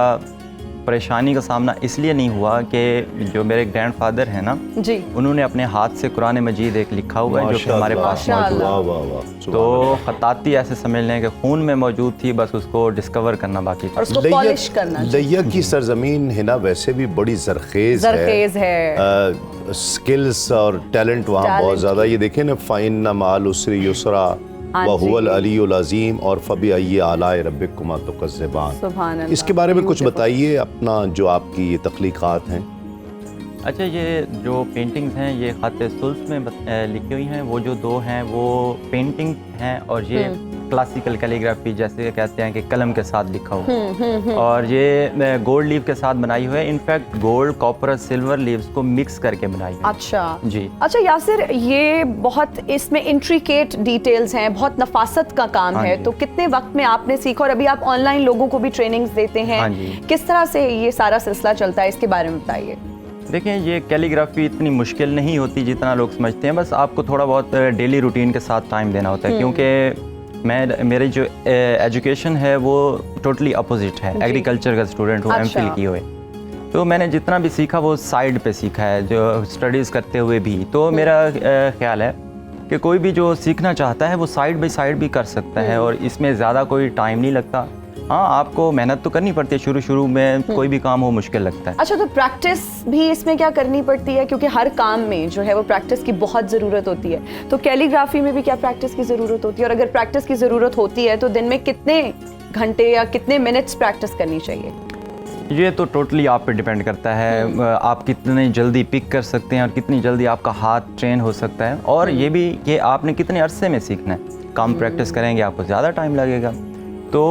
परेशानी का सामना इसलिए नहीं हुआ कि जो मेरे ग्रैंडफादर हैं ना जी, उन्होंने अपने हाथ से कुरान मजीद एक लिखा हुआ है जो कि हमारे पास मौजूद है। तो खताती ऐसे समझ लें कि खून में मौजूद थी, बस उसको डिस्कवर करना बाकी था।
लैया की सरजमीन है ना, वैसे भी बड़ी जरखेज है। स्किल्स और टैलेंट वहाँ बहुत ज़्यादा। ये देखें ना, फ़ाइन माल उसरी युसरा वहुवल अलीयुल अज़ीम और फ़बी आलाए रब्बिकुमा तुकज़्ज़िबान। इसके बारे में कुछ बताइए, अपना जो आपकी ये तख्लीक़ात हैं।
अच्छा, ये जो पेंटिंग्स हैं ये ख़ाते सुल्स में लिखी हुई हैं। वो जो 2 हैं वो पेंटिंग हैं और ये क्लासिकल कैलीग्राफी जैसे कहते हैं कि कलम के साथ लिखा हुआ। और ये गोल्ड लीफ के साथ बनाई हुई है। In fact gold, copper, silver leaves को मिक्स करके बनाई है।
अच्छा
जी।
अच्छा यासिर, ये बहुत इसमें इंट्रिकेट डिटेल्स हैं, बहुत नफासत का काम है। तो कितने वक्त में आपने सीखा और अभी आप ऑनलाइन लोगों को भी ट्रेनिंग्स देते हैं, किस तरह से ये सारा सिलसिला चलता है, इसके बारे में बताइए।
देखें, ये कैलीग्राफी इतनी मुश्किल नहीं होती जितना लोग समझते हैं। बस आपको थोड़ा बहुत डेली रूटीन के साथ टाइम देना होता है, क्योंकि मेरी जो एजुकेशन है वो टोटली अपोजिट है। एग्रीकल्चर का स्टूडेंट हूँ, एमफिल की हुए। तो मैंने जितना भी सीखा वो साइड पे सीखा है, जो स्टडीज़ करते हुए भी। तो मेरा ख्याल है कि कोई भी जो सीखना चाहता है वो साइड बाई साइड भी कर सकता है और इसमें ज़्यादा कोई टाइम नहीं लगता। हाँ, आपको मेहनत तो करनी पड़ती है, शुरू में कोई भी काम हो मुश्किल लगता है।
अच्छा, तो प्रैक्टिस भी इसमें क्या करनी पड़ती है, क्योंकि हर काम में जो है वो प्रैक्टिस की बहुत ज़रूरत होती है। तो कैलीग्राफी में भी क्या प्रैक्टिस की ज़रूरत होती है, और अगर प्रैक्टिस की ज़रूरत होती है तो दिन में कितने घंटे या कितने मिनट्स प्रैक्टिस करनी चाहिए?
ये तो टोटली आप पे डिपेंड करता है। आप कितनी जल्दी पिक कर सकते हैं और कितनी जल्दी आपका हाथ ट्रेन हो सकता है, और ये भी कि आपने कितने अरसे में सीखना है। कम प्रैक्टिस करेंगे आपको ज़्यादा टाइम लगेगा। तो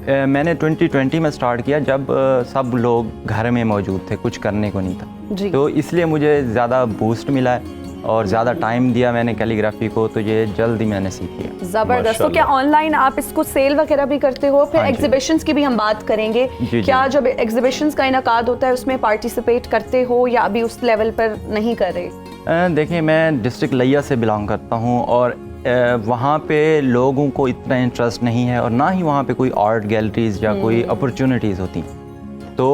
मैंने 2020 में स्टार्ट किया जब सब लोग घर में मौजूद थे, कुछ करने को नहीं था। तो इसलिए मुझे ज़्यादा बूस्ट मिला है और ज़्यादा टाइम दिया मैंने कैलीग्राफी को, तो ये जल्दी मैंने सीखी है।
ज़बरदस्त। तो क्या ऑनलाइन आप इसको सेल वगैरह भी करते हो? फिर एग्जीबिशंस की भी हम बात करेंगे। क्या जब एग्जीबिशंस का इनकाद होता है उसमें पार्टिसिपेट करते हो या अभी उस लेवल पर नहीं कर रहे?
देखिए, मैं डिस्ट्रिक्ट लैया से बिलोंग करता हूँ और वहाँ पे लोगों को इतना इंटरेस्ट नहीं है और ना ही वहाँ पे कोई आर्ट गैलरीज या कोई अपॉर्चुनिटीज़ होती। तो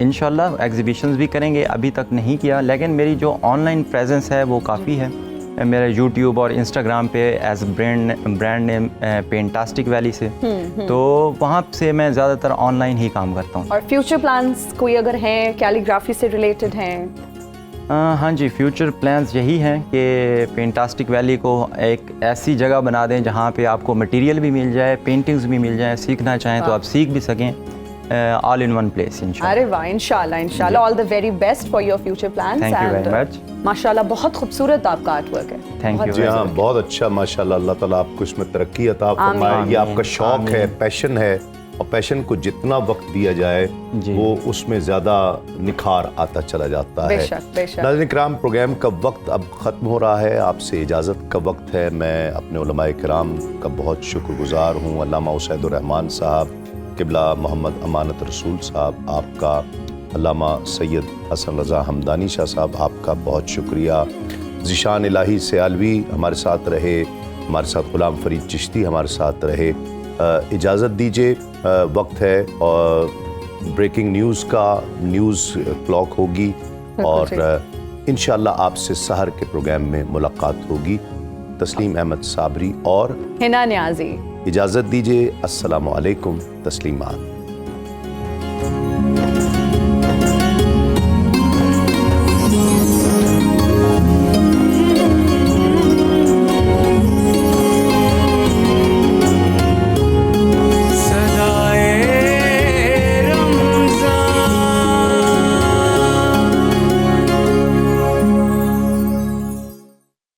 इंशाल्लाह एग्जीबिशंस भी करेंगे, अभी तक नहीं किया, लेकिन मेरी जो ऑनलाइन प्रेजेंस है वो काफ़ी है। मेरा यूट्यूब और इंस्टाग्राम पे एज ब्रांड नेम पेंटास्टिक वैली से, तो वहाँ से मैं ज़्यादातर ऑनलाइन ही काम करता हूँ।
और फ्यूचर प्लान्स कोई अगर हैं, कैलीग्राफी से रिलेटेड हैं?
हाँ जी, फ्यूचर प्लान्स यही हैं कि पेंटास्टिक वैली को एक ऐसी जगह बना दें जहाँ पे आपको मटेरियल भी मिल जाए, पेंटिंग्स भी मिल जाए, सीखना चाहें तो आप सीख भी सकें, ऑल इन वन प्लेस इंशाल्लाह।
अरे वाह, इंशाल्लाह all the very best for your future plans.
Thank you very much.
माशाल्लाह बहुत खूबसूरत आपका आर्टवर्क है।
Thank you.
जी हाँ, बहुत अच्छा माशाल्लाह। अल्लाह ताला आपको इसमें तरक्की अता फरमाए। ये आपका शौक है, पैशन है, और पैशन को जितना वक्त दिया जाए वो उसमें ज़्यादा निखार आता चला जाता है। नाज़रीन किराम, प्रोग्राम का वक्त अब ख़त्म हो रहा है, आपसे इजाज़त का वक्त है। मैं अपने उलमाए किराम का बहुत शुक्रगुज़ार हूँ। अल्लामा उसैदुर्रहमान साहब, क़िबला मोहम्मद अमानत रसूल साहब आपका, अल्लामा सैयद हसन रज़ा हमदानी शाह साहब आपका बहुत शुक्रिया। ज़िशान इलाही सियालवी हमारे साथ रहे, हमारे साथ ग़ुलाम फ़रीद चिश्ती हमारे साथ रहे। इजाज़त दीजिए, वक्त है और ब्रेकिंग न्यूज़ का, न्यूज़ क्लॉक होगी और इंशाअल्लाह आपसे सहर के प्रोग्राम में मुलाकात होगी। तस्लीम अहमद साबरी और
हिना न्याज़ी,
इजाज़त दीजिए। अस्सलामु अलैकुम। तस्लीमात।